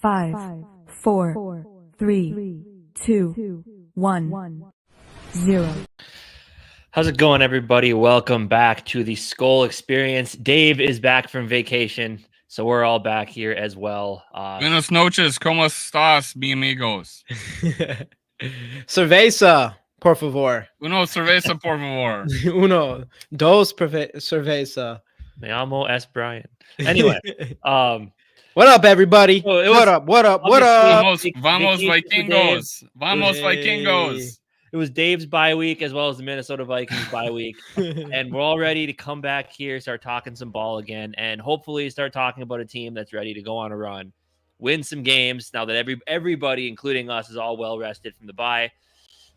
5, 4, 3, 2, 1, 0. How's it going, everybody? Welcome back to the Skol experience. Dave is back from vacation, so we're all back here as well. Buenas noches, ¿cómo estás, mi amigos? Cerveza, por favor. Uno cerveza, por favor. Uno, dos cerveza. Me llamo S. Brian. Anyway, what up, everybody? So what up? What up? Vamos Vikingos. Vamos Vikingos. It was Dave's bye week as well as the Minnesota Vikings bye week. And we're all ready to come back here, start talking some ball again, and hopefully start talking about a team that's ready to go on a run, win some games now that everybody, including us, is all well rested from the bye.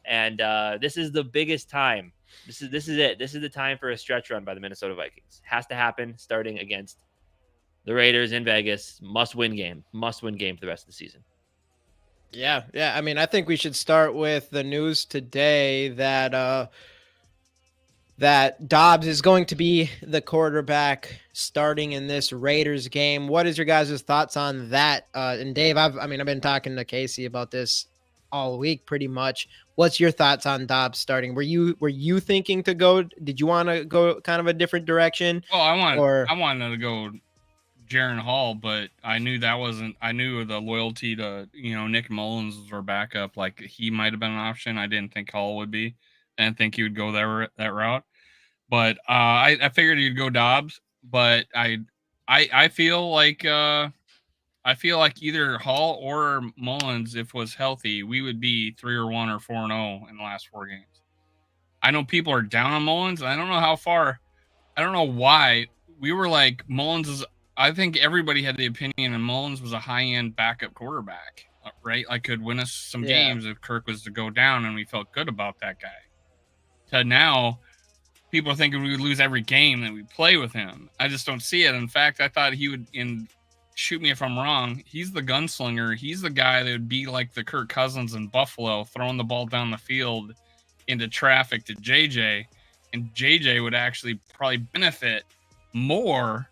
And this is the biggest time. This is it. This is the time for a stretch run by the Minnesota Vikings. Has to happen starting against the Raiders in Vegas. Must-win game for the rest of the season. Yeah. I mean, I think we should start with the news today that that Dobbs is going to be the quarterback starting in this Raiders game. What is your guys' thoughts on that? And Dave, I've been talking to Casey about this all week pretty much. What's your thoughts on Dobbs starting? Were you thinking to go? Did you want to go kind of a different direction? Well, I wanted to go Jaren Hall, but I knew the loyalty to, Nick Mullins was our backup. Like, he might have been an option. I didn't think Hall would be. I didn't think he would go that route. But I figured he'd go Dobbs. But I feel like either Hall or Mullins, if was healthy, we would be 3-1 or 4-0 in the last 4 games. I know people are down on Mullins. I don't know how far. I don't know why. We were like, Mullins is. I think everybody had the opinion, and Mullins was a high-end backup quarterback, right? Like, could win us some games if Kirk was to go down, and we felt good about that guy. To now, people are thinking we would lose every game that we play with him. I just don't see it. In fact, I thought he would, shoot me if I'm wrong, he's the gunslinger. He's the guy that would be like the Kirk Cousins in Buffalo, throwing the ball down the field into traffic to JJ, and JJ would actually probably benefit more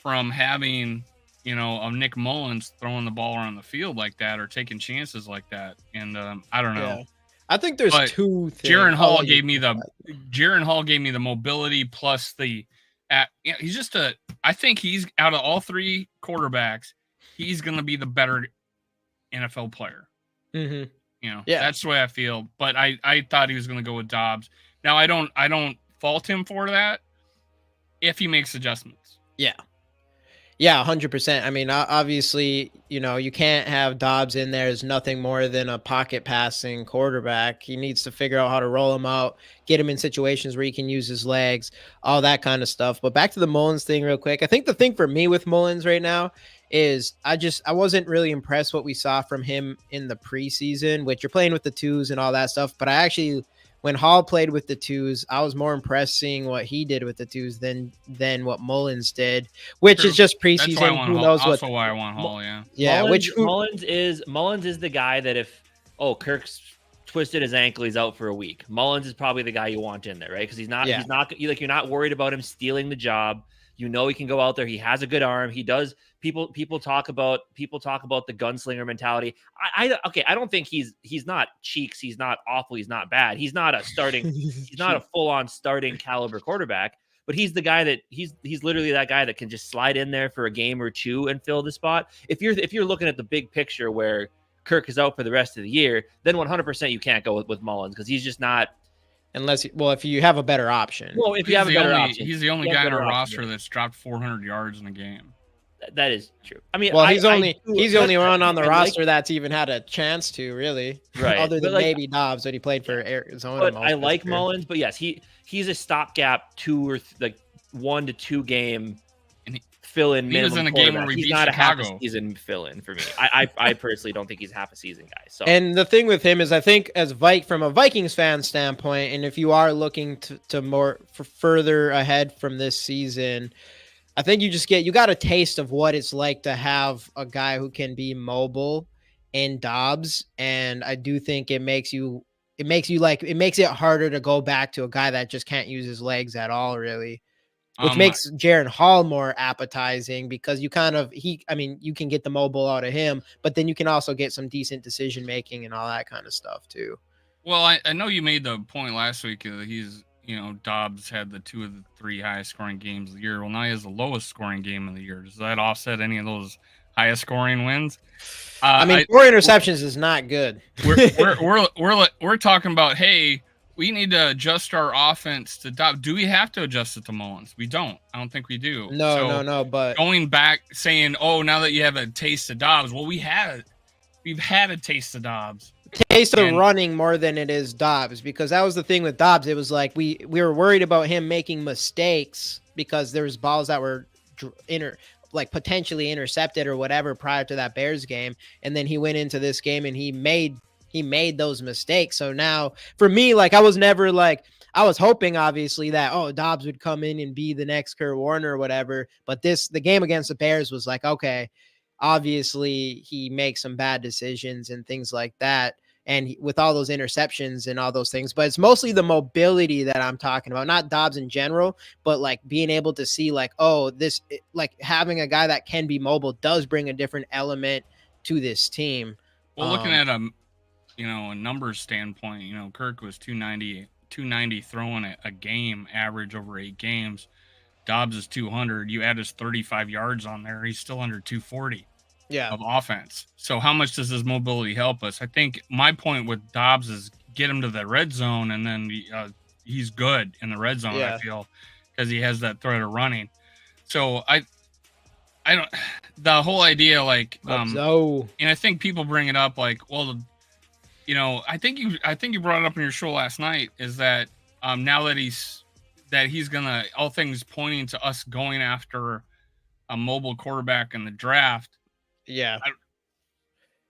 from having, a Nick Mullins throwing the ball around the field like that or taking chances like that. And I don't know. Yeah. I think there's two things. Jaren Hall gave me the mobility plus he's just I think he's out of all 3 quarterbacks, he's going to be the better NFL player. Mm-hmm. That's the way I feel. But I thought he was going to go with Dobbs. Now I don't fault him for that if he makes adjustments. Yeah, 100%. I mean, obviously, you can't have Dobbs in there as nothing more than a pocket passing quarterback. He needs to figure out how to roll him out, get him in situations where he can use his legs, all that kind of stuff. But back to the Mullins thing real quick. I think the thing for me with Mullins right now is I wasn't really impressed what we saw from him in the preseason, which you're playing with the twos and all that stuff. But when Hall played with the twos, I was more impressed seeing what he did with the twos than what Mullins did, which is just preseason. That's why I want Hall. Yeah. Mullins is the guy that if Kirk's twisted his ankle, he's out for a week. Mullins is probably the guy you want in there, right? Because you're not worried about him stealing the job. He can go out there. He has a good arm. He does. People talk about the gunslinger mentality. I don't think he's not cheeks. He's not awful. He's not bad. He's not a starting. He's not a full on starting caliber quarterback. But he's the guy that he's literally that guy that can just slide in there for a game or two and fill the spot. If you're looking at the big picture where Kirk is out for the rest of the year, then 100% you can't go with Mullins because he's just not. If you have a better option. Well, if you have a better option. He's the only guy on our roster that's dropped 400 yards in a game. That is true. I mean, he's the only one on the roster that's even had a chance to, really. Right. Other than maybe Dobbs, but he played for Arizona. But I like Mullins, but yes, he's a stopgap 1 to 2 game fill-in. He was in a game where we beat Chicago. He's not a half a season fill-in for me. I personally don't think he's half a season guy. So, and the thing with him is, I think from a Vikings fan standpoint, and if you are looking to further ahead from this season, I think you got a taste of what it's like to have a guy who can be mobile in Dobbs, and I do think it makes it harder to go back to a guy that just can't use his legs at all, really. which makes Jaren Hall more appetizing because you you can get the mobile out of him, but then you can also get some decent decision making and all that kind of stuff too. Well, I know you made the point last week that Dobbs had the 2 of the 3 highest scoring games of the year. Well, now he has the lowest scoring game of the year. Does that offset any of those highest scoring wins? 4 interceptions is not good. We're talking about, hey, we need to adjust our offense to Dobbs. Do we have to adjust it to Mullins? We don't. I don't think we do. No. But going back saying, oh, now that you have a taste of Dobbs, well, we've had a taste of Dobbs. Taste of running more than it is Dobbs, because that was the thing with Dobbs. It was like we were worried about him making mistakes because there's balls that were potentially intercepted or whatever prior to that Bears game, and then he went into this game and he made those mistakes. So now for me, I was never I was hoping obviously that Dobbs would come in and be the next Kurt Warner or whatever, but the game against the Bears was okay, obviously he makes some bad decisions and things like that, and with all those interceptions and all those things. But it's mostly the mobility that I'm talking about, not Dobbs in general, but being able to see having a guy that can be mobile does bring a different element to this team. Well, looking at a numbers standpoint, Kirk was 290 throwing a game average over 8 games. Dobbs is 200. You add his 35 yards on there, he's still under 240 of offense. So how much does his mobility help us? I think my point with Dobbs is get him to the red zone, and then he's good in the red zone, I feel, because he has that threat of running. So I don't, the whole idea, and I think people bring it up I think you brought it up in your show last night, is that now that he's gonna, all things pointing to us going after a mobile quarterback in the draft. Yeah.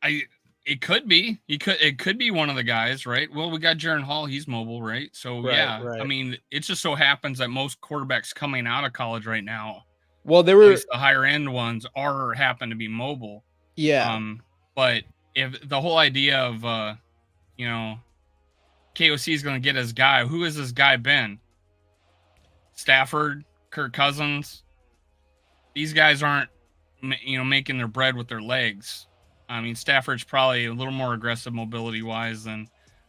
It could be. It could be one of the guys, right? Well, we got Jaren Hall, he's mobile, right? So right. I mean, it just so happens that most quarterbacks coming out of college right now, well, there were the higher end ones happen to be mobile. Yeah. But if the whole idea of KOC is going to get his guy, who has this guy been? Stafford, Kirk Cousins. These guys aren't, making their bread with their legs. I mean, Stafford's probably a little more aggressive mobility wise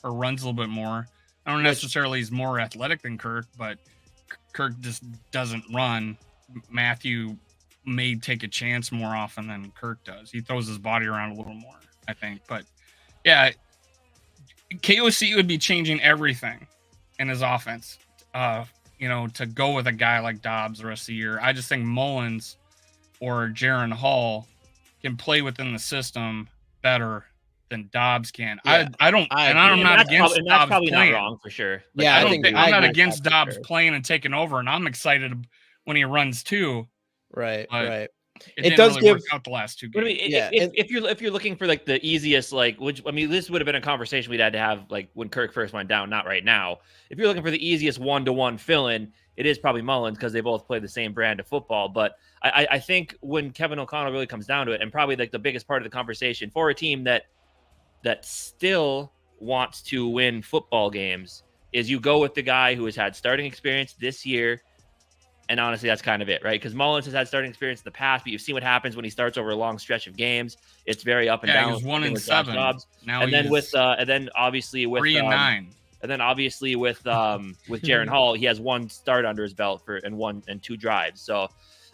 or runs a little bit more. I don't necessarily he's more athletic than Kirk, but Kirk just doesn't run. Matthew may take a chance more often than Kirk does. He throws his body around a little more, I think. But yeah, KOC would be changing everything in his offense, to go with a guy like Dobbs the rest of the year. I just think Mullins or Jaren Hall can play within the system better than Dobbs can. Yeah, I'm not against Dobbs. That's probably playing. not wrong for sure. I'm not against Dobbs playing and taking over, and I'm excited when he runs too. Right. It does really work out the last 2 games. If you're looking for the easiest, this would have been a conversation we'd had to have when Kirk first went down, not right now. If you're looking for the easiest 1-to-1 fill-in, it is probably Mullins because they both play the same brand of football. But I think when Kevin O'Connell really comes down to it, and probably the biggest part of the conversation for a team that still wants to win football games, is you go with the guy who has had starting experience this year. And honestly, that's kind of it, right? Because Mullins has had starting experience in the past, but you've seen what happens when he starts over a long stretch of games. It's very up and down. He was 1-7. Now and then obviously with 3-9. And then obviously with Jaren Hall, he has 1 start under his belt and 2 drives. So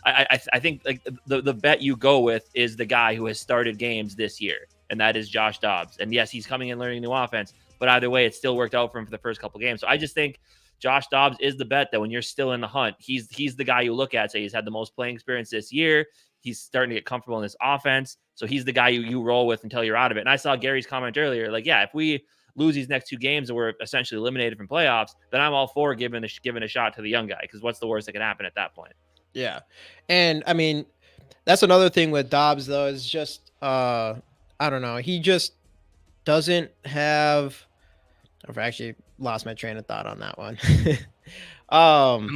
I think the bet you go with is the guy who has started games this year, and that is Josh Dobbs. And yes, he's coming in learning a new offense, but either way, it still worked out for him for the first couple games. So I just think Josh Dobbs is the bet that when you're still in the hunt, he's the guy you look at, say he's had the most playing experience this year. He's starting to get comfortable in this offense. So he's the guy you roll with until you're out of it. And I saw Gary's comment earlier, if we lose these next 2 games and we're essentially eliminated from playoffs, then I'm all for giving a shot to the young guy, because what's the worst that can happen at that point? Yeah. And I mean, that's another thing with Dobbs though, is just, I don't know. He just doesn't have, I've actually lost my train of thought on that one.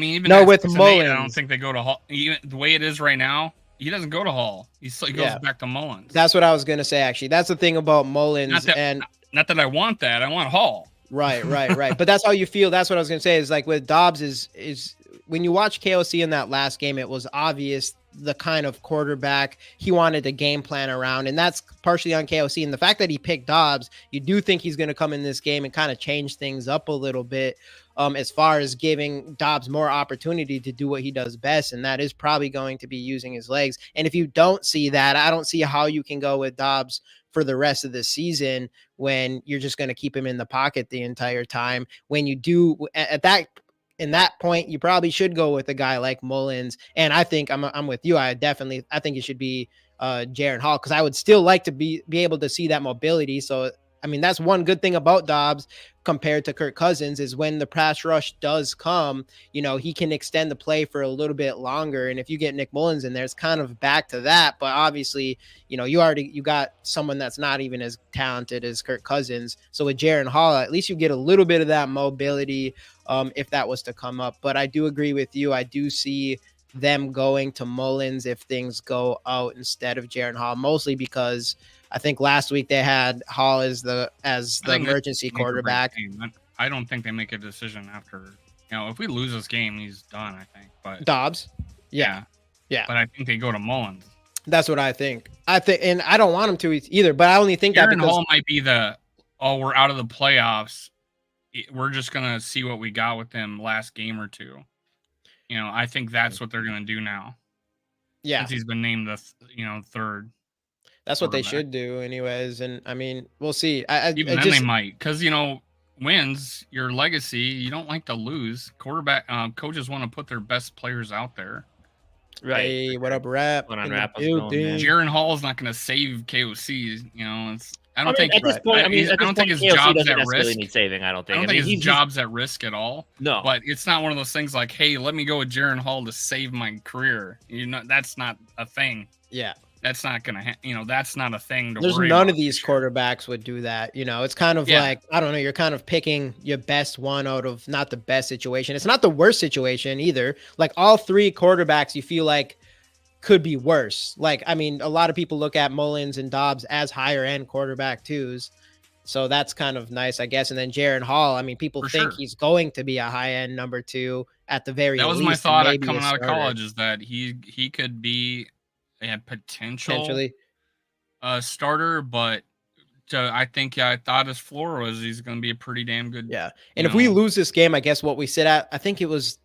Even with Mullins, I don't think they go to Hall. Even the way it is right now, he doesn't go to Hall. He goes back to Mullins. That's what I was going to say, actually. That's the thing about Mullins. Not that I want that. I want Hall. Right. But that's how you feel. That's what I was going to say, is with Dobbs is when you watch KOC in that last game, it was obvious the kind of quarterback he wanted to game plan around, and that's partially on KOC. And the fact that he picked Dobbs, you do think he's going to come in this game and kind of change things up a little bit, as far as giving Dobbs more opportunity to do what he does best, and that is probably going to be using his legs. And if you don't see that, I don't see how you can go with Dobbs for the rest of the season when you're just going to keep him in the pocket the entire time. When you do in that point, you probably should go with a guy like Mullins. And I think I'm with you. I think it should be Jaren Hall, because I would still like to be able to see that mobility. So, I mean, that's one good thing about Dobbs compared to Kirk Cousins, is when the pass rush does come, he can extend the play for a little bit longer. And if you get Nick Mullins in there, it's kind of back to that. But obviously, you got someone that's not even as talented as Kirk Cousins. So with Jaren Hall, at least you get a little bit of that mobility, if that was to come up. But I do agree with you. I do see them going to Mullins if things go out instead of Jaren Hall, mostly because I think last week they had Hall as the emergency quarterback. I don't think they make a decision after, if we lose this game, he's done, I think. But Dobbs. Yeah. But I think they go to Mullins. That's what I think. And I don't want him to either, but I only think that because Hall might be we're out of the playoffs. We're just going to see what we got with them last game or two. I think that's what they're going to do now. Yeah. Since he's been named the, third. That's what they should do anyways. And I mean, we'll see. They might, because, wins your legacy. You don't like to lose. Quarterback coaches want to put their best players out there. Right. Hey, what up, Rap? Jaren Hall is not going to save KOC. I don't think at this point. I don't think his job's at risk. Need saving. I don't think his job's at risk at all. No, but it's not one of those things like, hey, let me go with Jaren Hall to save my career. That's not a thing. Yeah. That's not gonna, that's not a thing. There's none of these quarterbacks would do that. It's kind of like, I don't know. You're kind of picking your best one out of not the best situation. It's not the worst situation either. Like all three quarterbacks, you feel like could be worse. Like, I mean, a lot of people look at Mullins and Dobbs as higher end quarterback twos. So that's kind of nice, I guess. And then Jaren Hall, I mean, people think he's going to be a high end number two at the very least. That was my thought coming out of college, is that he could be a potentially starter, but I thought his floor was he's going to be a pretty damn good. Yeah. And if we lose this game, I guess what we sit at, I think it's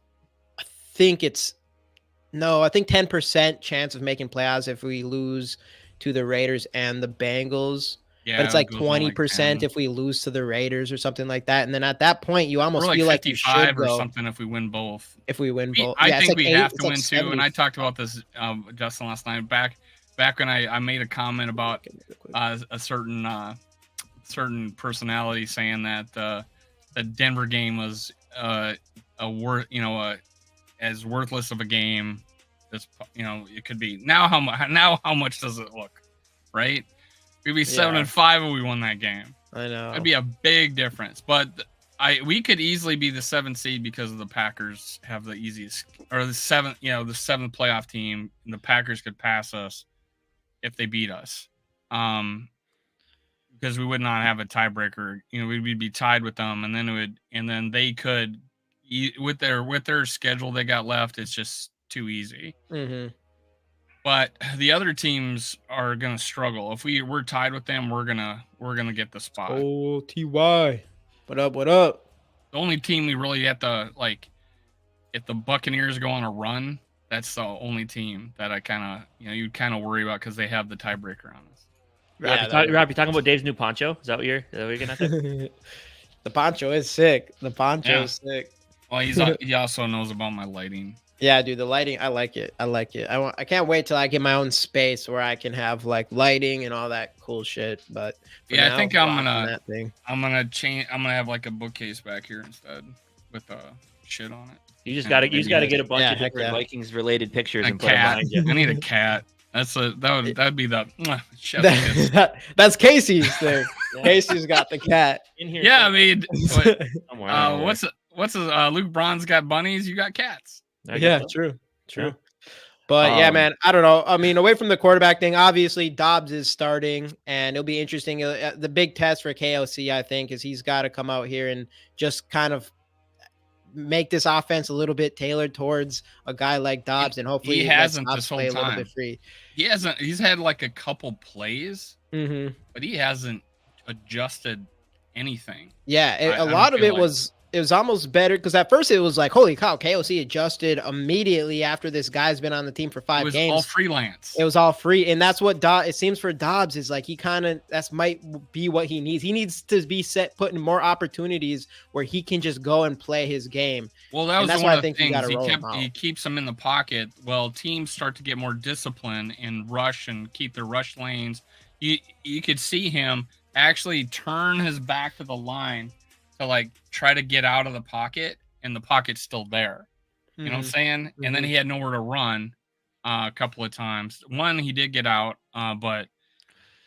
10% chance of making playoffs if we lose to the Raiders and the Bengals. Yeah, but it's like 20% if we lose to the Raiders or something like that. And then at that point, you almost feel like you should go or something if we win both. If we win both, I think we have to win too. And I talked about this, Justin, last night. Back when I made a comment about a certain personality saying that the Denver game was as worthless of a game as it could be. Now how much does it look, right? We'd be 7-5 if we won that game. I know. It'd be a big difference. But we could easily be the 7th seed because of the Packers have the easiest, or the 7th playoff team. And the Packers could pass us if they beat us. Because we would not have a tiebreaker. We'd be tied with them, and then they could, with their schedule they got left, it's just too easy. Mm-hmm. But the other teams are gonna struggle. If we're tied with them, we're gonna get the spot. Oh, TY, what up? What up? The only team we really have to, like, if the Buccaneers go on a run, that's the only team that I kind of you'd kind of worry about because they have the tiebreaker on us. Rob, you talking about Dave's new poncho? Is that what you're gonna say? The poncho is sick. The poncho is sick. Well, he also knows about my lighting. Yeah, dude, the lighting, I like it. I can't wait till I get my own space where I can have like lighting and all that cool shit. But I think I'm gonna have like a bookcase back here instead with shit on it. You just gotta get a bunch of different Vikings related pictures and put them behind you. I need a cat. That'd be the that's Casey's thing. Casey's got the cat in here. Yeah, I mean, what's Luke Braun's got bunnies? You got cats. Yeah, true. But yeah, man, I don't know. I mean, away from the quarterback thing, obviously Dobbs is starting, and it'll be interesting. The big test for KOC, I think, is he's got to come out here and just kind of make this offense a little bit tailored towards a guy like Dobbs, and hopefully he hasn't this whole play a little time. bit free. He hasn't. He's had like a couple plays, Mm-hmm. but he hasn't adjusted anything. Yeah, a lot of it was almost better because at first it was like, holy cow, KOC adjusted immediately after this guy's been on the team for 5 games. It was all freelance. It was all free, and that's what it seems for Dobbs is like he kind of might be what he needs. He needs to be put in more opportunities where he can just go and play his game. Well, that's one of the things. He keeps them in the pocket. Well, teams start to get more discipline and rush and keep their rush lanes. You could see him actually turn his back to the line to like try to get out of the pocket, and the pocket's still there. You know what I'm saying? Mm-hmm. And then he had nowhere to run a couple of times. One, he did get out, but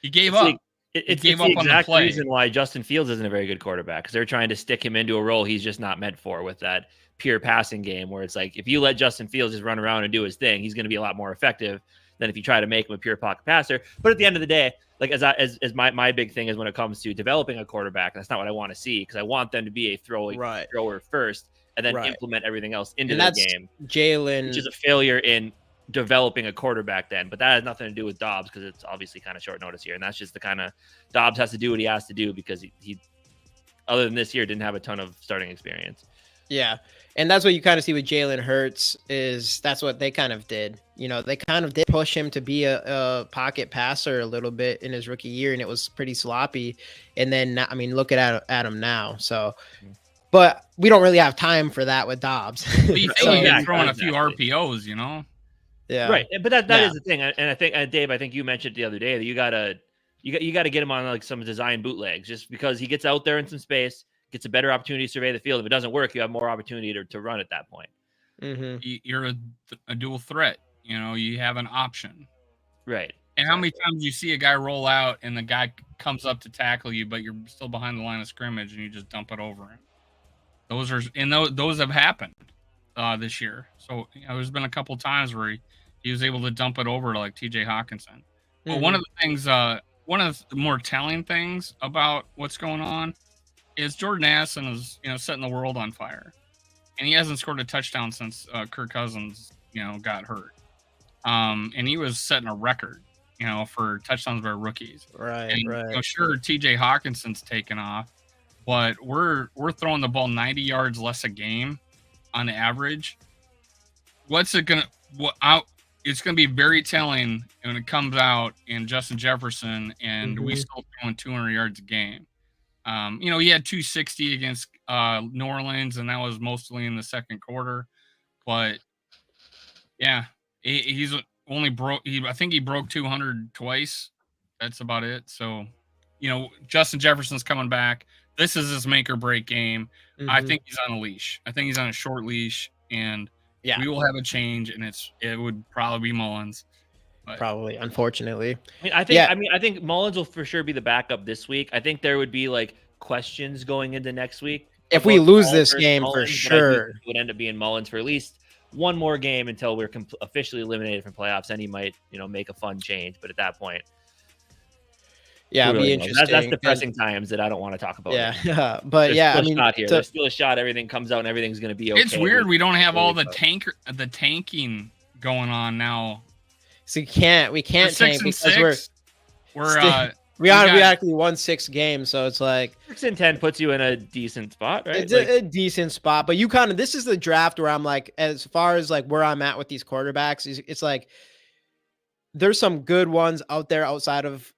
he gave up. It's the exact reason why Justin Fields isn't a very good quarterback, because they're trying to stick him into a role he's just not meant for with that pure passing game, where it's like if you let Justin Fields just run around and do his thing, he's going to be a lot more effective than if you try to make him a pure pocket passer. But at the end of the day, like as my big thing is when it comes to developing a quarterback, that's not what I want to see, because I want them to be a thrower first and then implement everything else into the game. Jalen, which is a failure in developing a quarterback then, but that has nothing to do with Dobbs, because it's obviously kind of short notice here, and that's just the kind of Dobbs has to do what he has to do because he other than this year didn't have a ton of starting experience. Yeah. And that's what you kind of see with Jalen Hurts is that's what they kind of did. You know, they kind of did push him to be a pocket passer a little bit in his rookie year, and it was pretty sloppy. And then, I mean, look at him now. So, but we don't really have time for that with Dobbs. But you think you throwing a few RPOs, you know? Yeah. Right. But that is the thing. And I think, Dave, I think you mentioned the other day that you gotta get him on like some design bootlegs, just because he gets out there in some space, gets a better opportunity to survey the field. If it doesn't work, you have more opportunity to run at that point. Mm-hmm. You're a dual threat. You know, you have an option. Right. And how many times you see a guy roll out and the guy comes up to tackle you, but you're still behind the line of scrimmage and you just dump it over him? Those have happened this year. So there's been a couple times where he was able to dump it over to like TJ Hawkinson. Mm-hmm. But one of the things, one of the more telling things about what's going on is Jordan Addison is, setting the world on fire, and he hasn't scored a touchdown since Kirk Cousins, got hurt. And he was setting a record, for touchdowns by rookies. Right. And, right. Sure, TJ Hawkinson's taken off, but we're throwing the ball 90 yards less a game on average. It's going to be very telling when it comes out in Justin Jefferson and we still throwing 200 yards a game. He had 260 against New Orleans, and that was mostly in the second quarter. But yeah, he's only broke. I think he broke 200 twice. That's about it. So, Justin Jefferson's coming back. This is his make or break game. Mm-hmm. I think he's on a leash. I think he's on a short leash, and we will have a change, and it would probably be Mullins. But. Probably, unfortunately. I think Mullins will for sure be the backup this week. I think there would be like questions going into next week. If we lose this game, Mullins, for sure, it would end up being Mullins for at least one more game until we're officially eliminated from playoffs. And he might, make a fun change. But at that point, it'd be interesting. That's depressing times that I don't want to talk about. Yeah, but there's still a shot. Everything comes out and everything's going to be okay. It's weird we don't have all the tanking going on now. So we can't tank because we actually won 6 games, so it's like 6-10 puts you in a decent spot, right? It's a decent spot, but this is the draft where I'm like, as far as like where I'm at with these quarterbacks, it's like there's some good ones out there outside of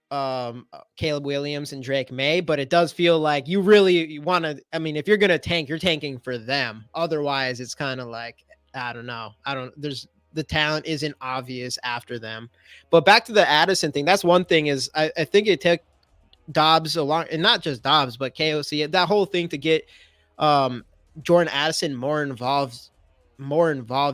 Caleb Williams and Drake May, but it does feel like you really want to. I mean, if you're gonna tank, you're tanking for them. Otherwise, it's kind of like I don't know. The talent isn't obvious after them. But back to the Addison thing, that's one thing is I think it took Dobbs a long, and not just Dobbs, but KOC, that whole thing to get Jordan Addison more involved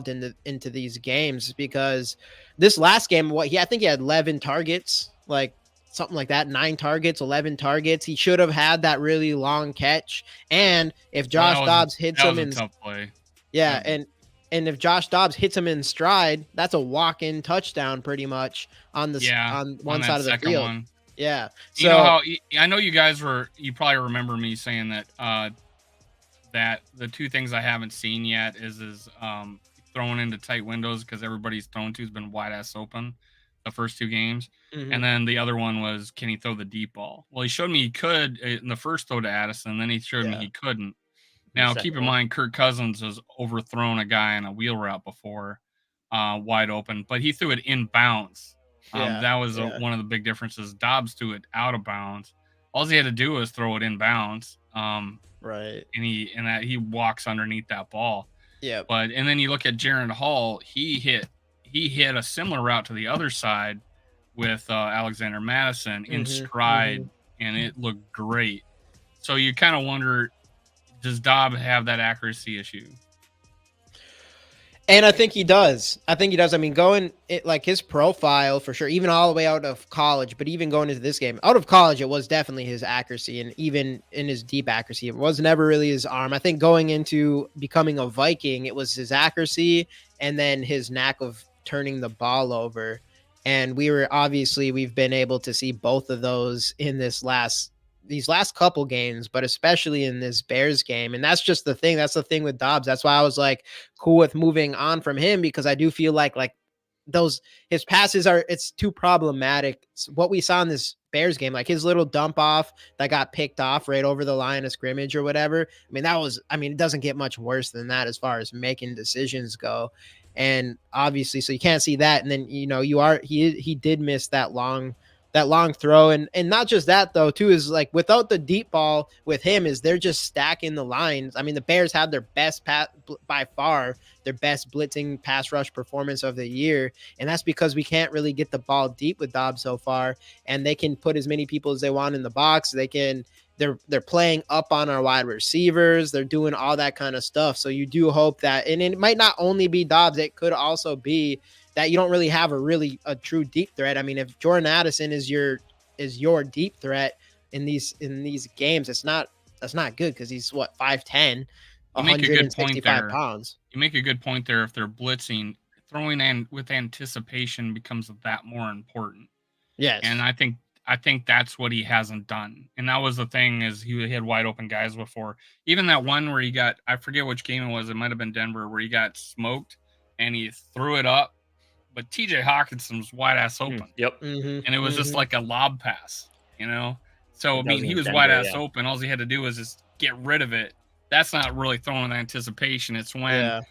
into these games, because this last game, I think he had 11 targets, like something like that, 9 targets, 11 targets. He should have had that really long catch. And if Josh Dobbs hits him in tough play. Yeah. And if Josh Dobbs hits him in stride, that's a walk-in touchdown pretty much on one side of the field. One. Yeah. So I know you guys you probably remember me saying that that the two things I haven't seen yet is throwing into tight windows, because everybody's thrown to has been wide ass open the first 2 games. And then the other one was, can he throw the deep ball? Well, he showed me he could in the first throw to Addison, then he showed me he couldn't. Now, keep in mind, Kirk Cousins has overthrown a guy on a wheel route before, wide open, but he threw it in bounds. That was one of the big differences. Dobbs threw it out of bounds. All he had to do was throw it in bounds. Right. And he walks underneath that ball. Yeah. And then you look at Jaron Hall, he hit a similar route to the other side with Alexander Madison in stride, and it looked great. So you kind of wonder, does Dobbs have that accuracy issue? And I think he does. I mean, like his profile for sure, even all the way out of college, but even going into this game, out of college, it was definitely his accuracy. And even in his deep accuracy, it was never really his arm. I think going into becoming a Viking, it was his accuracy and then his knack of turning the ball over. And we've been able to see both of those in these last couple games, but especially in this Bears game. And that's just the thing. That's the thing with Dobbs. That's why I was like cool with moving on from him, because I do feel like his passes it's too problematic. What we saw in this Bears game, like his little dump off that got picked off right over the line of scrimmage or whatever. It doesn't get much worse than that as far as making decisions go. And obviously, so you can't see that. And then, he did miss that long throw. And not just that though, too, is like without the deep ball with him, is they're just stacking the lines. I mean, the Bears had their best by far, their best blitzing pass rush performance of the year. And that's because we can't really get the ball deep with Dobbs so far. And they can put as many people as they want in the box. They're playing up on our wide receivers. They're doing all that kind of stuff. So you do hope that, and it might not only be Dobbs, it could also be that you don't really have a true deep threat. I mean, if Jordan Addison is your deep threat in these games, that's not good, because he's 5'10", 165 pounds. You make a good point there. If they're blitzing, throwing in with anticipation becomes that more important. Yes. And I think that's what he hasn't done. And that was the thing, is he had wide open guys before. Even that one where he got, I forget which game it was, it might have been Denver, where he got smoked and he threw it up, but TJ Hawkinson was wide ass open. Yep. And it was just like a lob pass, So, he was wide ass open. All he had to do was just get rid of it. That's not really throwing the anticipation. It's when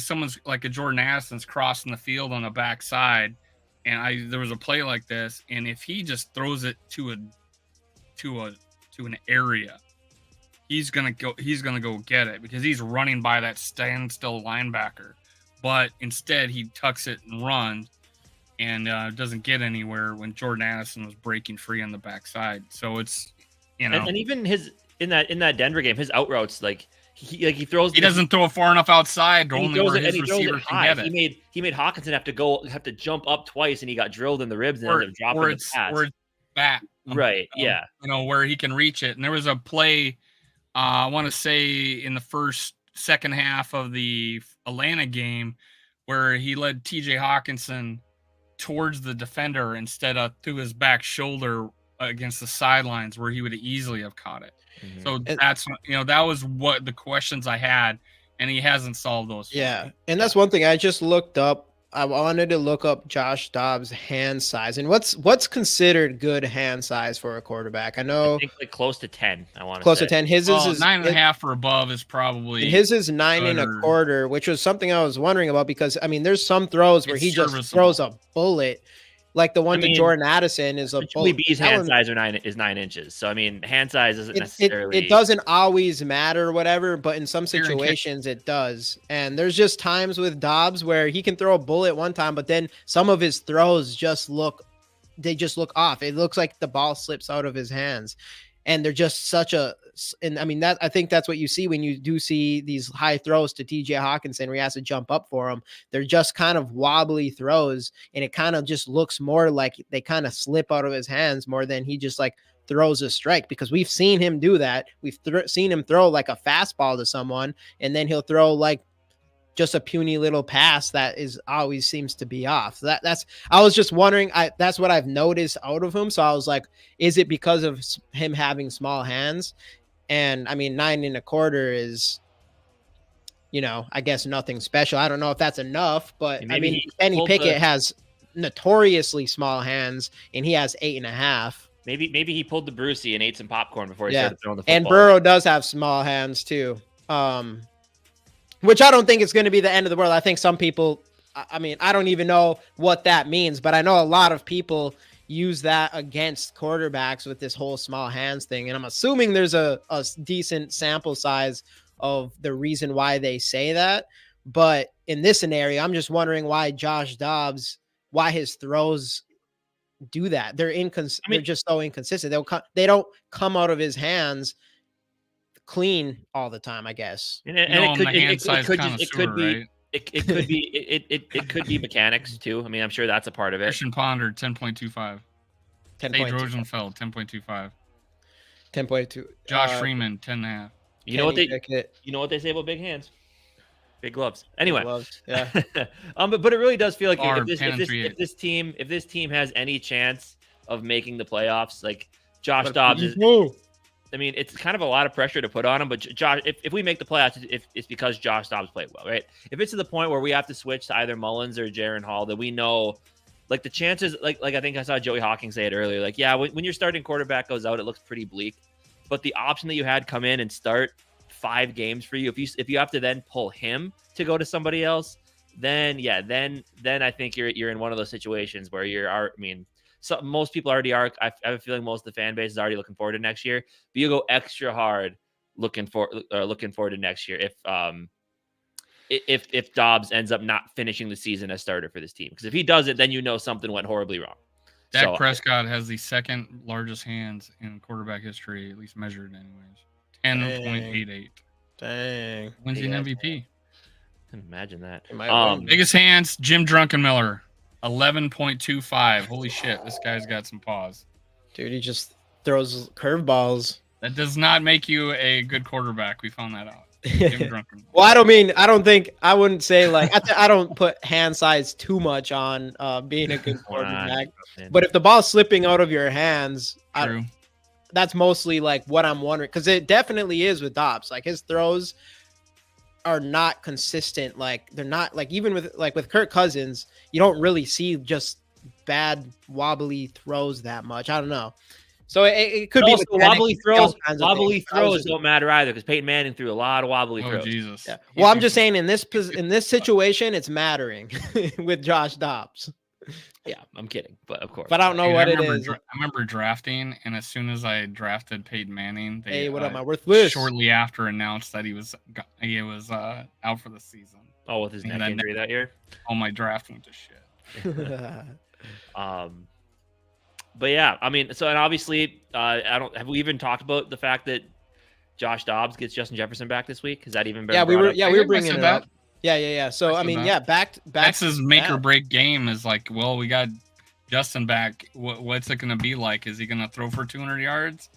someone's like a Jordan Addison's crossing the field on the backside, and there was a play like this, and if he just throws it to an area, he's gonna go get it, because he's running by that standstill linebacker. But instead, he tucks it and runs, and doesn't get anywhere when Jordan Addison was breaking free on the backside. So it's, and even in that Denver game, his out routes, he throws. He doesn't throw it far enough outside, only where his receiver can get it. He made Hawkinson have to jump up twice, and he got drilled in the ribs and ended up dropping the pass. Or it's back, right? Yeah, where he can reach it. And there was a play, I want to say in the second half of the Atlanta game, where he led TJ Hawkinson towards the defender instead of through his back shoulder against the sidelines, where he would easily have caught it. So that's, that was what the questions I had, and he hasn't solved those. Yeah. And that's one thing I just looked up. I wanted to look up Josh Dobbs' hand size, and what's considered good hand size for a quarterback. I think close to 10. I want to close to 10. His is 9.5 or above is probably. His is 9.25, which was something I was wondering about, because there's some throws where he just throws a bullet. Like the one to Jordan Addison is a bullet. B's hand size is 9 inches. So hand size isn't necessarily. It doesn't always matter, or whatever, but in some situations it does. And there's just times with Dobbs where he can throw a bullet one time, but then some of his throws just look off. It looks like the ball slips out of his hands, and they're just I think that's what you see when you do see these high throws to TJ Hawkinson, where he has to jump up for them. They're just kind of wobbly throws, and it kind of just looks more like they kind of slip out of his hands more than he just throws a strike, because we've seen him do that. We've seen him throw like a fastball to someone, and then he'll throw just a puny little pass that always seems to be off. I was just wondering, that's what I've noticed out of him. So I was like, is it because of him having small hands? And I mean, 9 1/4 is, I guess nothing special. I don't know if that's enough, but I mean, Kenny Pickett has notoriously small hands, and he has 8.5. Maybe he pulled the Brucey and ate some popcorn before he started throwing the football. And Burrow does have small hands too, which I don't think is going to be the end of the world. I think some people, I mean, I don't even know what that means, but I know a lot of people use that against quarterbacks with this whole small hands thing. And I'm assuming there's a decent sample size of the reason why they say that. But in this scenario, I'm just wondering why Josh Dobbs, why his throws do that. They're they're just so inconsistent. They don't come out of his hands clean all the time, I guess. And it could be mechanics too. I mean, I'm sure that's a part of it. Christian Ponder 10.25. Tate Rosenfeld 10.25. 10.2. Josh Freeman 10.5. You know what they say about big hands? Big gloves. Anyway, big gloves. Yeah. But it really does feel like if this team has any chance of making the playoffs, like Josh Dobbs is. I mean, it's kind of a lot of pressure to put on him, but Josh, if we make the playoffs, it's because Josh Dobbs played well, right? If it's to the point where we have to switch to either Mullins or Jaren Hall, that we know, like the chances, like I think I saw Joey Hawkins say it earlier, like, yeah, when your starting quarterback goes out, it looks pretty bleak. But the option that you had come in and start 5 games for you, if you have to then pull him to go to somebody else, then I think you're in one of those situations where so most people already are. I have a feeling most of the fan base is already looking forward to next year. But you go extra hard looking forward to next year if Dobbs ends up not finishing the season as starter for this team. Because if he doesn't, then something went horribly wrong. Dak Prescott has the second largest hands in quarterback history, at least measured anyways. 10.88. Dang. Wins the MVP. I can imagine that. Biggest hands, Jim Drunkenmiller. 11.25. Holy shit, this guy's got some paws. Dude, he just throws curveballs. That does not make you a good quarterback. We found that out. Well, I wouldn't say like I don't put hand size too much on being a good quarterback. But if the ball's slipping out of your hands, that's mostly like what I'm wondering, because it definitely is with Dobbs. Like his throws are not consistent. Like they're not like, even with Kirk Cousins, you don't really see just bad wobbly throws that much. I don't know. So it could be wobbly throws. Wobbly throws don't matter either, because Peyton Manning threw a lot of wobbly throws. Jesus. Yeah. Well, I'm just saying in this situation, it's mattering with Josh Dobbs. Yeah, I'm kidding, but of course. But I don't know what it is. I remember drafting, and as soon as I drafted Peyton Manning, hey, what up, my worthless? Shortly after announced that he was out for the season. Oh, with his neck injury that year. Oh, my draft went to shit. But yeah, I mean, so, and obviously, have we even talked about the fact that Josh Dobbs gets Justin Jefferson back this week? Has that even been? We were bringing it up. Yeah. So I mean, back. That's his make or break game. Is like, well, we got Justin back. What's it going to be like? Is he going to throw for 200 yards,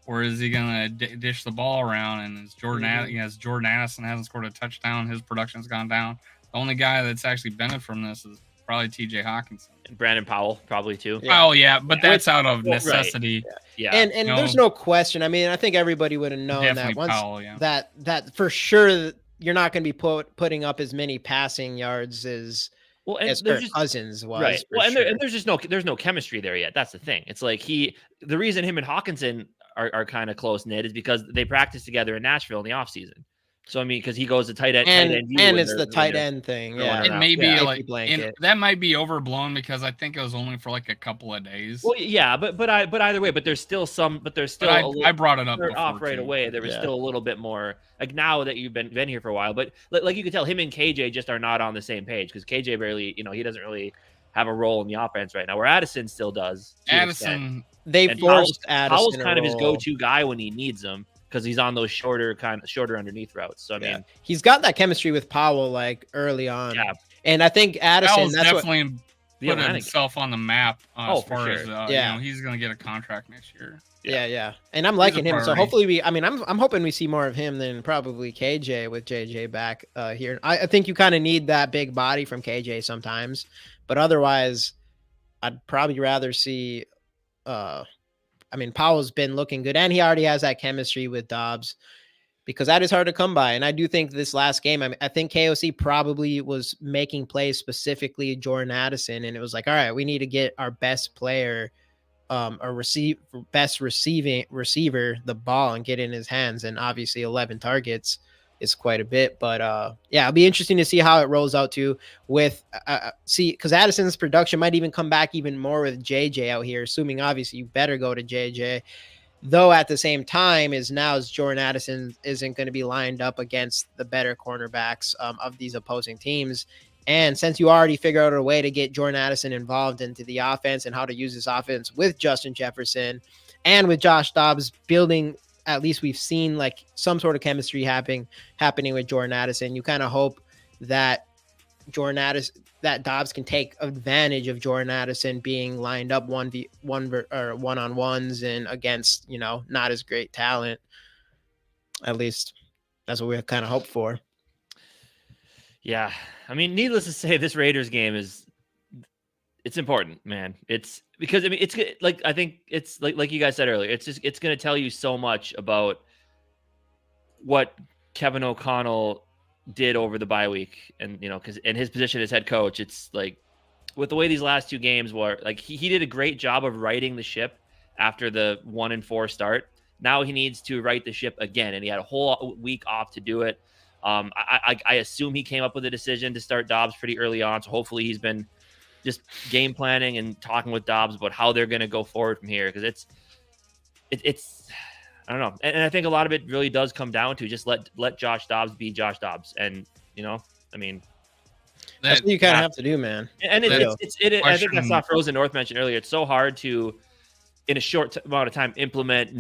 or is he going to dish the ball around? And Jordan Addison hasn't scored a touchdown. His production's gone down. The only guy that's actually benefited from this is probably T.J. Hawkinson. And Brandon Powell probably too. Oh yeah, but that's out of necessity. Right. Yeah. And there's no question. I mean, I think everybody would have known that once Powell, that for sure you're not going to be putting up as many passing yards as Kirk Cousins was. Right. Well, and there's no chemistry there yet. That's the thing. It's like the reason him and Hawkinson are kind of close knit is because they practice together in Nashville in the offseason. So I mean, because he goes to tight end, and it's the tight end thing. Yeah, it may be that might be overblown, because I think it was only for like a couple of days. Well, yeah, but either way, there's still I brought it up off right away. There was still a little bit more, like, now that you've been here for a while. But like you could tell, him and KJ just are not on the same page, because KJ barely, he doesn't really have a role in the offense right now, where Addison still does. They forced Addison. Powell's kind of his go-to guy when he needs him, because he's on those shorter underneath routes. So I mean, he's got that chemistry with Powell like early on. Yeah, and I think Addison Powell's definitely put himself on the map as far as he's going to get a contract next year. Yeah. And I'm liking him. So hopefully I'm hoping we see more of him than probably KJ with JJ back here. I think you kind of need that big body from KJ sometimes, but otherwise, I'd probably rather see I mean, Powell's been looking good, and he already has that chemistry with Dobbs, because that is hard to come by. And I do think this last game, I think KOC probably was making plays, specifically Jordan Addison, and it was like, all right, we need to get our best player, best receiver the ball and get in his hands. And obviously 11 targets is quite a bit, but yeah, it'll be interesting to see how it rolls out too with because Addison's production might even come back even more with JJ out here, assuming obviously you better go to JJ, though at the same time as Jordan Addison isn't going to be lined up against the better cornerbacks of these opposing teams. And since you already figured out a way to get Jordan Addison involved into the offense and how to use this offense with Justin Jefferson and with Josh Dobbs building, at least we've seen like some sort of chemistry happening with Jordan Addison, you kind of hope that Dobbs can take advantage of Jordan Addison being lined up one-on-ones and against, not as great talent. At least that's what we kind of hope for. Yeah. I mean, needless to say, this Raiders game it's important, man. It's because, I mean, it's like, I think it's like you guys said earlier, it's going to tell you so much about what Kevin O'Connell did over the bye week. And, because in his position as head coach, it's like with the way these last two games were, like he did a great job of righting the ship after the 1-4 start. Now he needs to right the ship again. And he had a whole week off to do it. I assume he came up with a decision to start Dobbs pretty early on. So hopefully he's been just game planning and talking with Dobbs about how they're going to go forward from here. Cause it's I don't know. And I think a lot of it really does come down to just let Josh Dobbs be Josh Dobbs. And, I mean, that's what you kind of have to do, man. And I think I saw Frozen North mention earlier. It's so hard to, in a short amount of time, implement a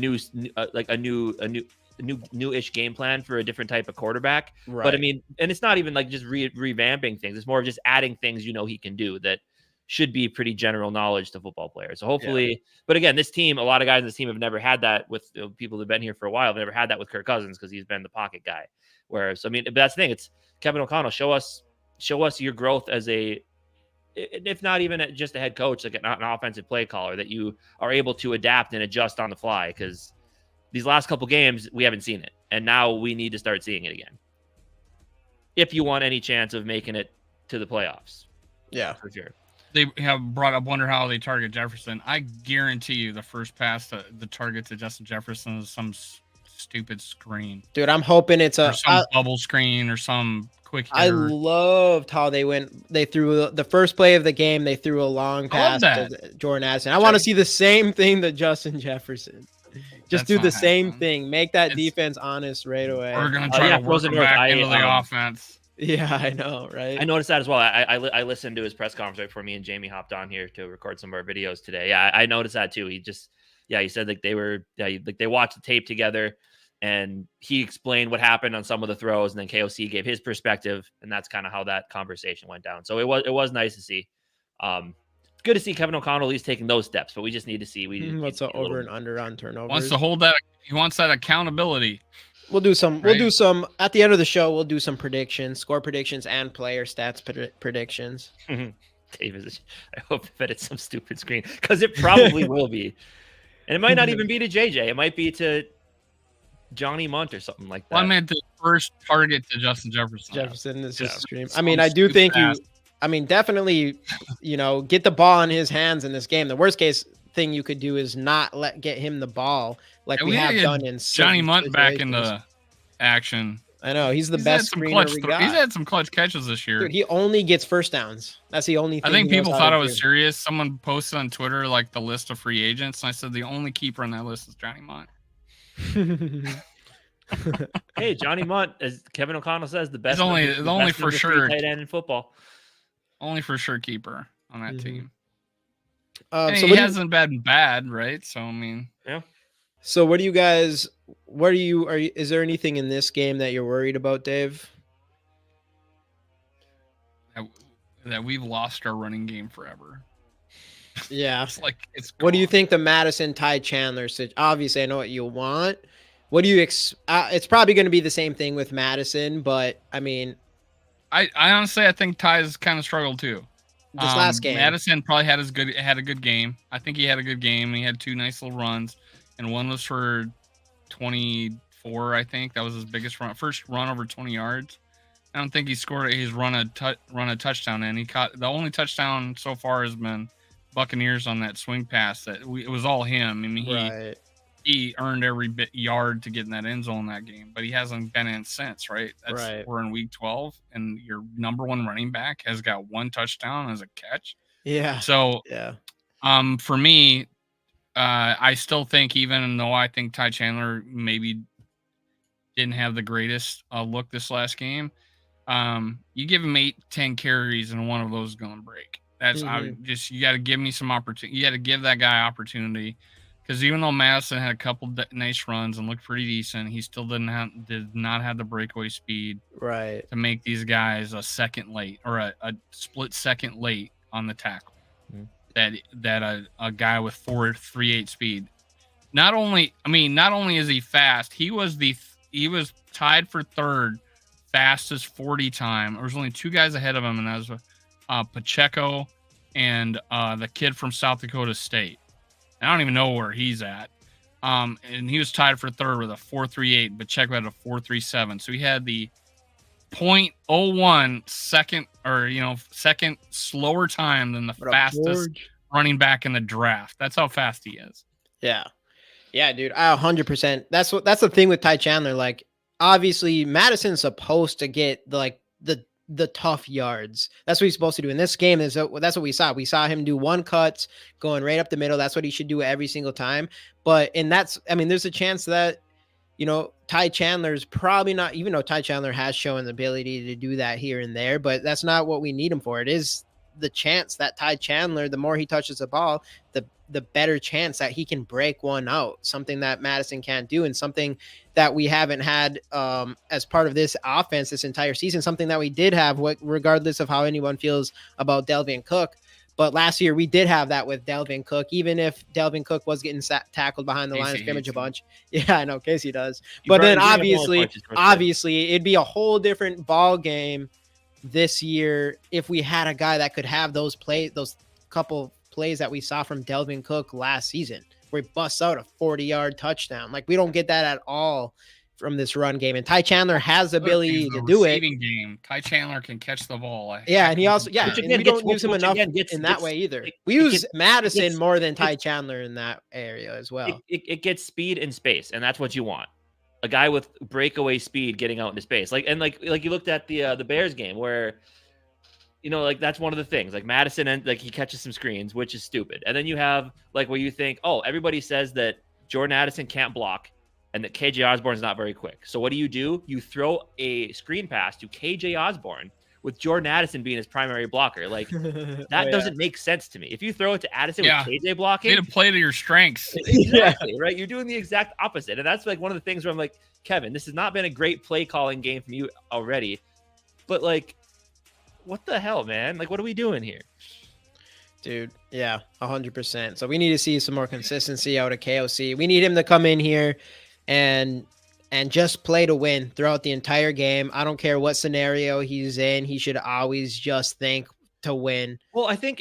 new-ish game plan for a different type of quarterback. Right. But I mean, and it's not even like just revamping things. It's more of just adding things he can do that should be pretty general knowledge to football players. So hopefully, but again, this team, a lot of guys in this team have never had that with people who've been here for a while. They've never had that with Kirk Cousins because he's been the pocket guy. Whereas, I mean, but that's the thing. It's Kevin O'Connell. Show us your growth as if not even just a head coach, like an offensive play caller, that you are able to adapt and adjust on the fly. Because these last couple games, we haven't seen it. And now we need to start seeing it again. If you want any chance of making it to the playoffs. Yeah, for sure. They have brought up, wonder how they target Jefferson. I guarantee you the first pass to the target to Justin Jefferson is some stupid screen. Dude, I'm hoping it's some bubble screen or some quick hitter. I loved how they threw the first play of the game. They threw a long pass to Jordan Addison. I want to see the same thing to Justin Jefferson. Just do the same thing. Make that defense honest right away. We're going to try to work back into the offense. Yeah, I know, right? I noticed that as well. I listened to his press conference right before me and Jamie hopped on here to record some of our videos today. Yeah, I noticed that too. He said like they watched the tape together and he explained what happened on some of the throws, and then KOC gave his perspective, and that's kind of how that conversation went down. So it was nice to see. It's good to see Kevin O'Connell at least taking those steps, but we just need to see what's the over and under on turnovers. Wants to hold that. He wants that accountability. We'll do some. Right. We'll do some at the end of the show. We'll do some predictions, score predictions, and player stats predictions. Dave, I hope that it's some stupid screen because it probably will be, and it might not even be to JJ. It might be to Johnny Munt or something like that. Well, I meant the first target to Justin Jefferson. Jefferson is just a stream. I mean, I do think definitely, get the ball in his hands in this game. The worst case thing you could do is not get him the ball like we have done in Johnny Munt back into action. I know he's the best screener we got. He's had some clutch catches this year. Dude, he only gets first downs. That's the only thing. I think people thought I was serious. Someone posted on Twitter like the list of free agents, and I said the only keeper on that list is Johnny Munt. Hey, Johnny Munt, as Kevin O'Connell says, the best. He's only for sure tight end in football. Only for sure keeper on that team. So he hasn't been bad, right? So I mean, yeah. So what do you guys? Is there anything in this game that you're worried about, Dave? That we've lost our running game forever. Yeah. It's what do you think the Madison Ty Chandler situation? Obviously, I know what you want. What do you it's probably going to be the same thing with Madison, but I mean, I honestly I think Ty's kind of struggled too. This last game, Madison probably had a good game. I think he had a good game. He had 2 nice little runs, and one was for 24. I think that was his biggest run, first run over 20 yards. I don't think he scored it. He's run a touchdown, and he caught the only touchdown so far has been Buccaneers on that swing pass. It was all him. I mean, he earned every bit yard to get in that end zone that game, but he hasn't been in since, right? We're in week 12, and your number 1 running back has got 1 touchdown as a catch. Yeah. So, for me, I still think, even though I think Ty Chandler maybe didn't have the greatest look this last game, you give him 8-10 carries, and one of those is going to break. That's you got to give me some opportunity. You got to give that guy opportunity. Because even though Madison had a couple nice runs and looked pretty decent, he still did not have the breakaway speed to make these guys a second late or a split second late on the tackle. That a guy with 4.38 speed. Not only is he fast, he was tied for third fastest 40 time. There was only 2 guys ahead of him, and that was Pacheco and the kid from South Dakota State. I don't even know where he's at. And he was tied for third with a 4.38, but Pacheco had a 4.37. So he had the 0.01 second slower time than the fastest running back in the draft. That's how fast he is. Yeah. Yeah, dude. 100%. That's the thing with Ty Chandler. Like, obviously, Madison's supposed to get the tough yards. That's what he's supposed to do in this game. That's what we saw. We saw him do 1 cut going right up the middle. That's what he should do every single time. There's a chance that, Ty Chandler's probably not, even though Ty Chandler has shown the ability to do that here and there, but that's not what we need him for. It is the chance that Ty Chandler, the more he touches the ball, the better chance that he can break one out, something that Madison can't do, and something that we haven't had as part of this offense this entire season, something that we did have, regardless of how anyone feels about Delvin Cook. But last year we did have that with Delvin Cook, even if Delvin Cook was getting tackled behind the line of scrimmage a bunch. Yeah, I know Casey does. But then obviously it'd be a whole different ball game this year if we had a guy that could have those couple plays that we saw from Delvin Cook last season, where he busts out a 40-yard touchdown. Like, we don't get that at all from this run game. And Ty Chandler has the ability to do it. Game. Ty Chandler can catch the ball. And he also, and we don't use him enough in that way either. We use Madison more than Ty Chandler in that area as well. It gets speed and space, and that's what you want. A guy with breakaway speed getting out into space. Like you looked at the Bears game where, that's one of the things. Like, Madison, and he catches some screens, which is stupid. And then you have where you think, everybody says that Jordan Addison can't block and that KJ Osborne's not very quick. So what do? You throw a screen pass to KJ Osborne with Jordan Addison being his primary blocker. Like, that doesn't make sense to me. If you throw it to Addison with KJ blocking, you need to play to your strengths. Exactly, right? You're doing the exact opposite. And that's one of the things where I'm like, Kevin, this has not been a great play calling game from you already. But what the hell, man? What are we doing here? Dude, yeah, 100%. So we need to see some more consistency out of KOC. We need him to come in here and just play to win throughout the entire game. I don't care what scenario he's in. He should always just think to win. Well, I think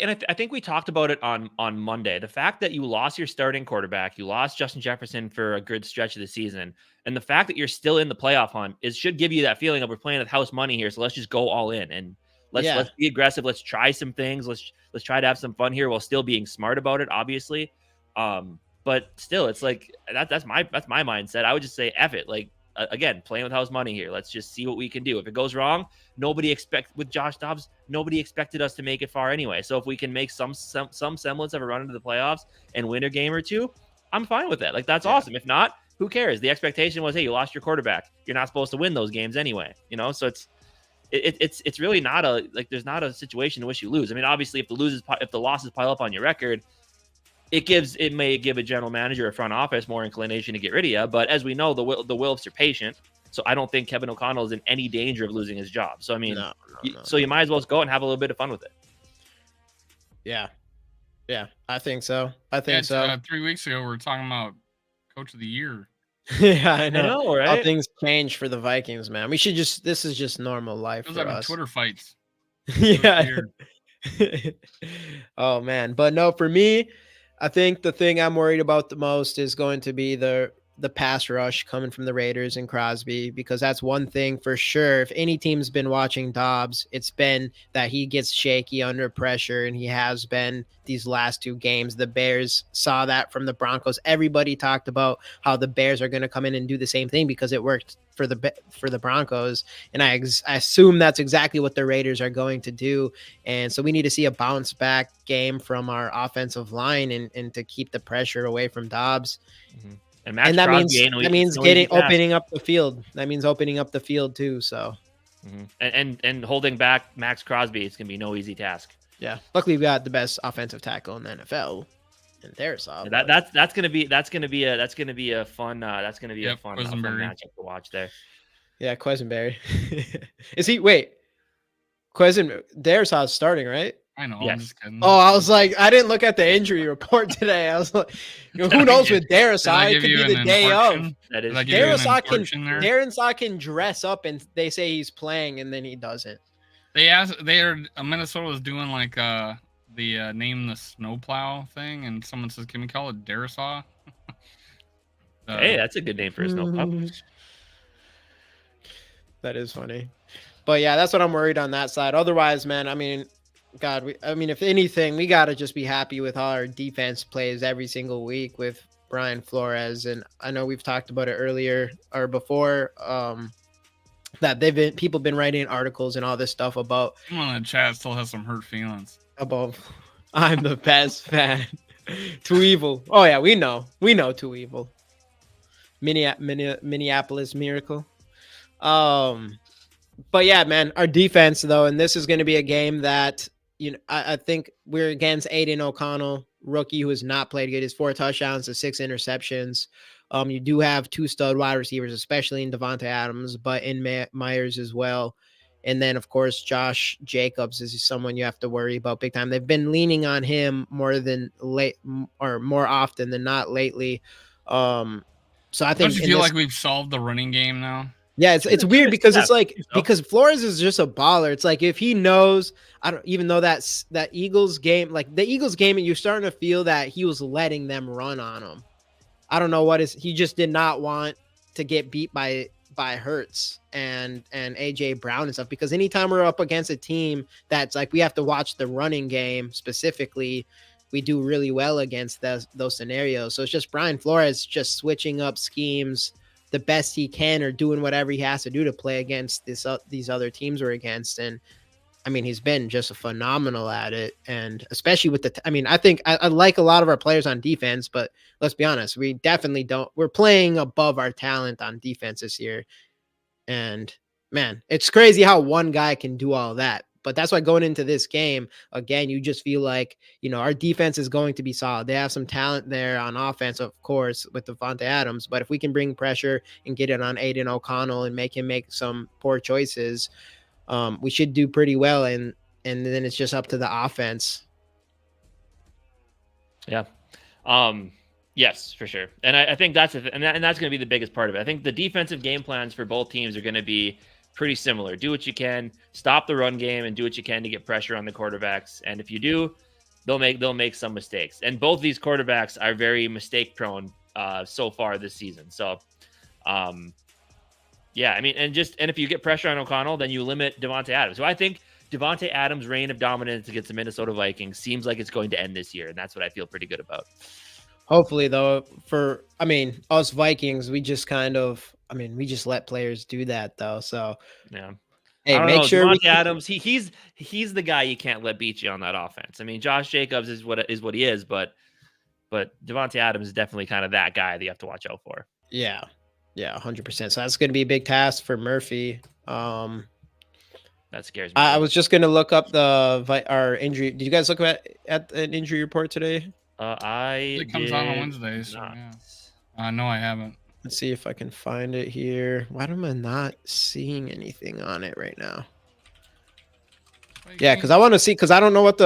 we talked about it on Monday. The fact that you lost your starting quarterback, you lost Justin Jefferson for a good stretch of the season, and the fact that you're still in the playoff hunt should give you that feeling of, we're playing with house money here, so let's just go all in and let's be aggressive. Let's try some things. Let's try to have some fun here while still being smart about it, obviously. But still, it's that's my mindset. I would just say, F it. Again, playing with house money here. Let's just see what we can do. If it goes wrong, with Josh Dobbs, nobody expected us to make it far anyway. So if we can make some semblance of a run into the playoffs and win a game or two, I'm fine with that. That's awesome. If not, who cares? The expectation was, hey, you lost your quarterback. You're not supposed to win those games anyway. So it's really not there's not a situation in which you lose. I mean, obviously, if the losses pile up on your record, it may give a general manager or front office more inclination to get rid of you. But as we know, the Wilfs are patient. So I don't think Kevin O'Connell is in any danger of losing his job. So, I mean, so you might as well go and have a little bit of fun with it. Yeah. Yeah, I think so. 3 weeks ago, we were talking about Coach of the Year. Yeah, I know, right? How things change for the Vikings, man. This is just normal life for us. Twitter fights. Yeah. Oh man, but no, for me, I think the thing I'm worried about the most is going to be the pass rush coming from the Raiders and Crosby, because that's one thing for sure. If any team's been watching Dobbs, it's been that he gets shaky under pressure, and he has been these last 2 games. The Bears saw that from the Broncos. Everybody talked about how the Bears are going to come in and do the same thing because it worked for the Broncos, and I assume that's exactly what the Raiders are going to do. And so we need to see a bounce back game from our offensive line and to keep the pressure away from Dobbs. Mm-hmm. And that means opening up the field. That means opening up the field too. So, and holding back Max Crosby, it's gonna be no easy task. Yeah, luckily we got the best offensive tackle in the NFL, and there's that's gonna be a fun matchup to watch there. Yeah, Quisenberry. Is he? Wait, Dersaw's starting, right? I know. Yes. I'm just kidding. Oh, I was like, I didn't look at the injury report today. I was like, who knows with Darisaw? It could be the day of. That is Darisaw can dress up and they say he's playing and then he doesn't. Minnesota was doing like the name the snowplow thing, and someone says, "Can we call it Darisaw?" Hey, that's a good name for a snowplow. That is funny, but yeah, that's what I'm worried on that side. Otherwise, man, I mean, if anything, we got to just be happy with how our defense plays every single week with Brian Flores. And I know we've talked about it earlier or before, that people been writing articles and all this stuff about. Someone in the chat still has some hurt feelings about I'm the best fan. Too evil. Oh yeah, we know Too Evil. Minneapolis Miracle. But yeah, man, our defense though, and this is going to be a game that, I think we're against Aiden O'Connell, rookie who has not played good. His 4 touchdowns to 6 interceptions. You do have 2 stud wide receivers, especially in Devontae Adams, but in Myers as well. And then, of course, Josh Jacobs is someone you have to worry about big time. They've been leaning on him more often than not lately. So I think don't you feel like we've solved the running game now? Yeah, it's weird because it's like, because Flores is just a baller. It's like if he knows, even though that Eagles game, like the Eagles game, and you're starting to feel that he was letting them run on him. I don't know he just did not want to get beat by Hurts and AJ Brown and stuff, because anytime we're up against a team that's like we have to watch the running game specifically, we do really well against those scenarios. So it's just Brian Flores just switching up schemes the best he can, or doing whatever he has to do to play against these other teams we're against. And I mean, he's been just phenomenal at it. And especially with I think I like a lot of our players on defense, but let's be honest, we definitely we're playing above our talent on defense this year. And man, it's crazy how one guy can do all that. But that's why going into this game, again, you just feel like, our defense is going to be solid. They have some talent there on offense, of course, with Devontae Adams. But if we can bring pressure and get it on Aiden O'Connell and make him make some poor choices, we should do pretty well. And then it's just up to the offense. Yeah. Yes, for sure. And I think that's going to be the biggest part of it. I think the defensive game plans for both teams are going to be pretty similar. Do what you can, stop the run game, and do what you can to get pressure on the quarterbacks. And if you do, they'll make some mistakes. And both these quarterbacks are very mistake prone so far this season. So, yeah, I mean, and if you get pressure on O'Connell, then you limit Devontae Adams. So I think Devontae Adams' reign of dominance against the Minnesota Vikings seems like it's going to end this year, and that's what I feel pretty good about. Hopefully, though, us Vikings, we just we just let players do that, though. So, yeah. Hey, make sure Devontae Adams, he's the guy you can't let beat you on that offense. I mean, Josh Jacobs is what he is, but Devontae Adams is definitely kind of that guy that you have to watch out for. Yeah, 100%. So that's going to be a big task for Murphy. That scares me. I was just going to look up our injury. Did you guys look at an injury report today? It comes out on Wednesday. So yeah. No, I haven't. Let's see if I can find it here. Why am I not seeing anything on it right now? Yeah, because I want to see, because I don't know what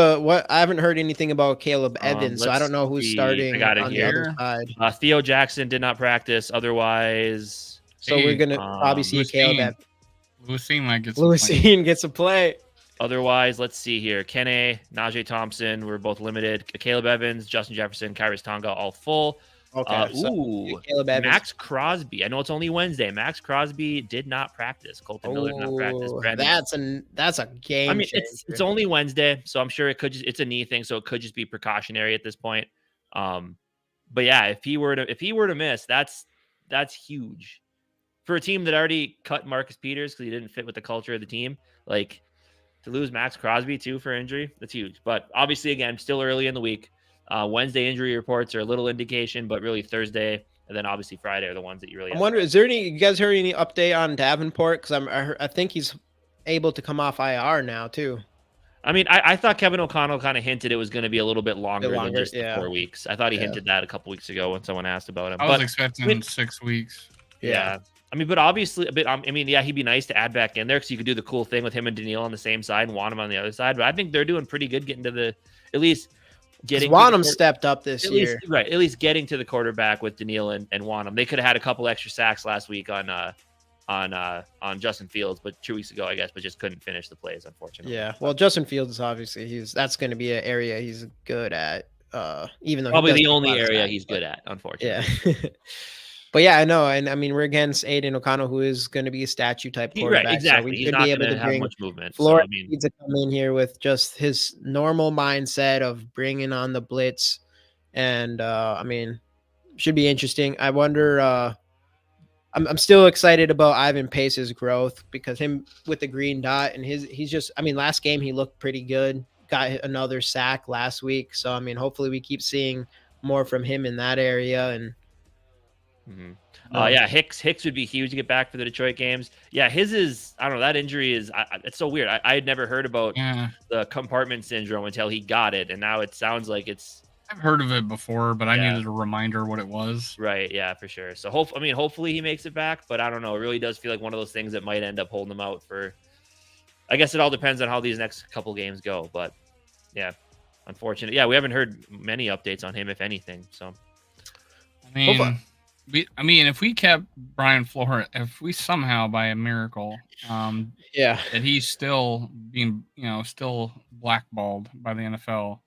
I haven't heard anything about Caleb Evans, so I don't know who's starting on the other side. Theo Jackson did not practice. Otherwise, so we're gonna probably see Caleb. Lewisine gets a play. Otherwise, let's see here. Kene, Najee Thompson were both limited. Caleb Evans, Justin Jefferson, Kyrus Tonga all full. Okay. Caleb Evans. Max Crosby. I know it's only Wednesday. Max Crosby did not practice. Colton Miller did not practice. That's a game. I mean, it's only Wednesday, so I'm sure it's a knee thing, so it could just be precautionary at this point. But yeah, if he were to miss, that's huge for a team that already cut Marcus Peters because he didn't fit with the culture of the team. Like, to lose Max Crosby too for injury, that's huge. But obviously, again, still early in the week. Wednesday injury reports are a little indication, but really Thursday and then obviously Friday are the ones that you really. I'm wondering, you guys heard any update on Davenport? Because I think he's able to come off IR now too. I mean, I thought Kevin O'Connell kind of hinted it was going to be a little bit longer than just 4 weeks. I thought he hinted that a couple weeks ago when someone asked about him. I was expecting 6 weeks. Yeah. I mean, but obviously, he'd be nice to add back in there because you could do the cool thing with him and Daniil on the same side and Wanham on the other side. But I think they're doing pretty good getting to at least getting. Wanham stepped up this year. At least getting to the quarterback with Daniil and Wanham. They could have had a couple extra sacks last week on Justin Fields, but 2 weeks ago, I guess, but just couldn't finish the plays, unfortunately. Yeah. Well, Justin Fields, obviously, that's going to be an area he's good at. Even though probably the only area he's good at, unfortunately. Yeah. But yeah, I know, and I mean we're against Aiden O'Connell, who is going to be a statue type quarterback. Right, exactly. So we he's not going to have much movement. Florida needs to come in here with just his normal mindset of bringing on the blitz, and I mean, should be interesting. I wonder. I'm still excited about Ivan Pace's growth because him with the green dot and he's just. I mean, last game he looked pretty good. Got another sack last week, so I mean, hopefully we keep seeing more from him in that area and. Yeah, Hicks would be huge to get back for the Detroit games. Yeah, his is, I don't know, that injury is, it's so weird. I had never heard about the compartment syndrome until he got it, and now it sounds like I've heard of it before, but I needed a reminder what it was. Right, yeah, for sure. So hopefully he makes it back, but I don't know. It really does feel like one of those things that might end up holding him out for. I guess it all depends on how these next couple games go, but yeah, unfortunate. Yeah, we haven't heard many updates on him, if anything. So, I mean, if we kept Brian Flores, if we somehow by a miracle, that he's still being, still blackballed by the NFL,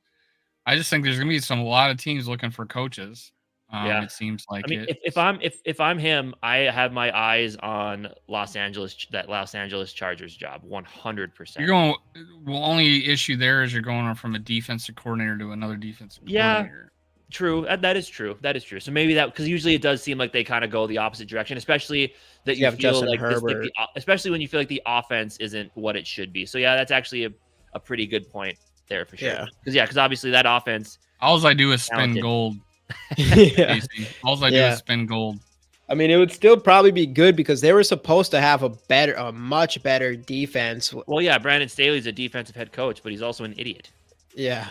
I just think there's going to be a lot of teams looking for coaches. It seems like. I mean, if I'm him, I have my eyes on that Los Angeles Chargers job, 100%. You're going. Well, only issue there is you're going from a defensive coordinator to another defensive coordinator. True. That is true. So maybe because usually it does seem like they kind of go the opposite direction, especially that you feel like especially when you feel like the offense isn't what it should be. So yeah, that's actually a pretty good point there for sure. Because obviously that offense. All I do is spin gold. All I do is spin gold. I mean, it would still probably be good because they were supposed to have a much better defense. Well, yeah, Brandon Staley's a defensive head coach, but he's also an idiot. Yeah.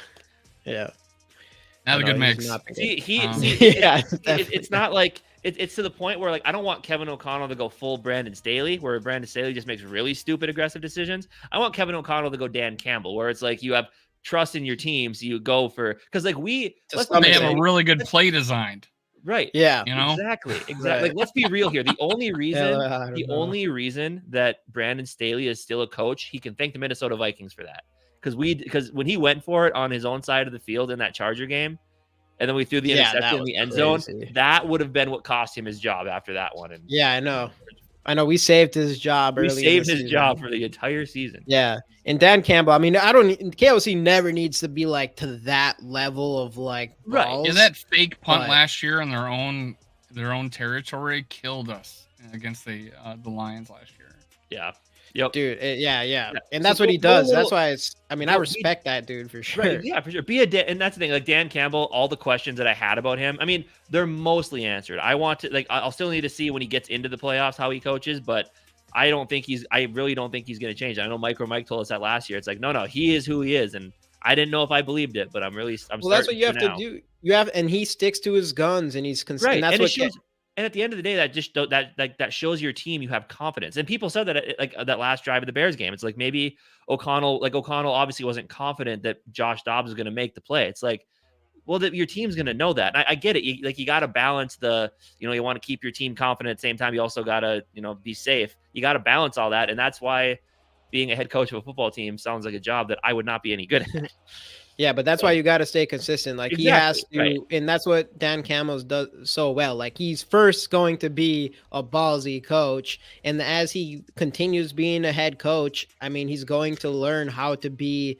Not a good mix. It's not like it's to the point where like I don't want Kevin O'Connell to go full Brandon Staley, where Brandon Staley just makes really stupid aggressive decisions. I want Kevin O'Connell to go Dan Campbell, where it's like you have trust in your team, so you go for because like they have a really good play designed. Right. Yeah. Exactly. Right. Like let's be real here. The only reason that Brandon Staley is still a coach, he can thank the Minnesota Vikings for that. Because when he went for it on his own side of the field in that Charger game, and then we threw the interception in the end zone, that would have been what cost him his job after that one. And I know. We saved his job. We saved his job for the entire season. Yeah, and Dan Campbell. I mean, KOC never needs to be like to that level of like balls. Yeah, that fake punt last year in their own territory killed us against the Lions last year. Yeah. Yep. Dude, and that's what he does. That's why I respect that dude for sure. Right, yeah, for sure. And that's the thing. Like Dan Campbell, all the questions that I had about him, I mean, they're mostly answered. I'll still need to see when he gets into the playoffs how he coaches, but I really don't think he's going to change. I know Mike told us that last year. It's like, no, he is who he is, and I didn't know if I believed it, but that's what you have to do. And he sticks to his guns, and he's consistent. Right, and that's what. And at the end of the day, that shows your team you have confidence. And people said that like that last drive of the Bears game. It's like maybe O'Connell obviously wasn't confident that Josh Dobbs was going to make the play. It's like, well, your team's going to know that. And I get it. You got to balance you want to keep your team confident at the same time. You also got to, be safe. You got to balance all that. And that's why being a head coach of a football team sounds like a job that I would not be any good at. Yeah, but that's why you got to stay consistent. Like Exactly, he has to, right. and that's what Dan Campbell does so well. Like he's first going to be a ballsy coach, and as he continues being a head coach, I mean, he's going to learn how to be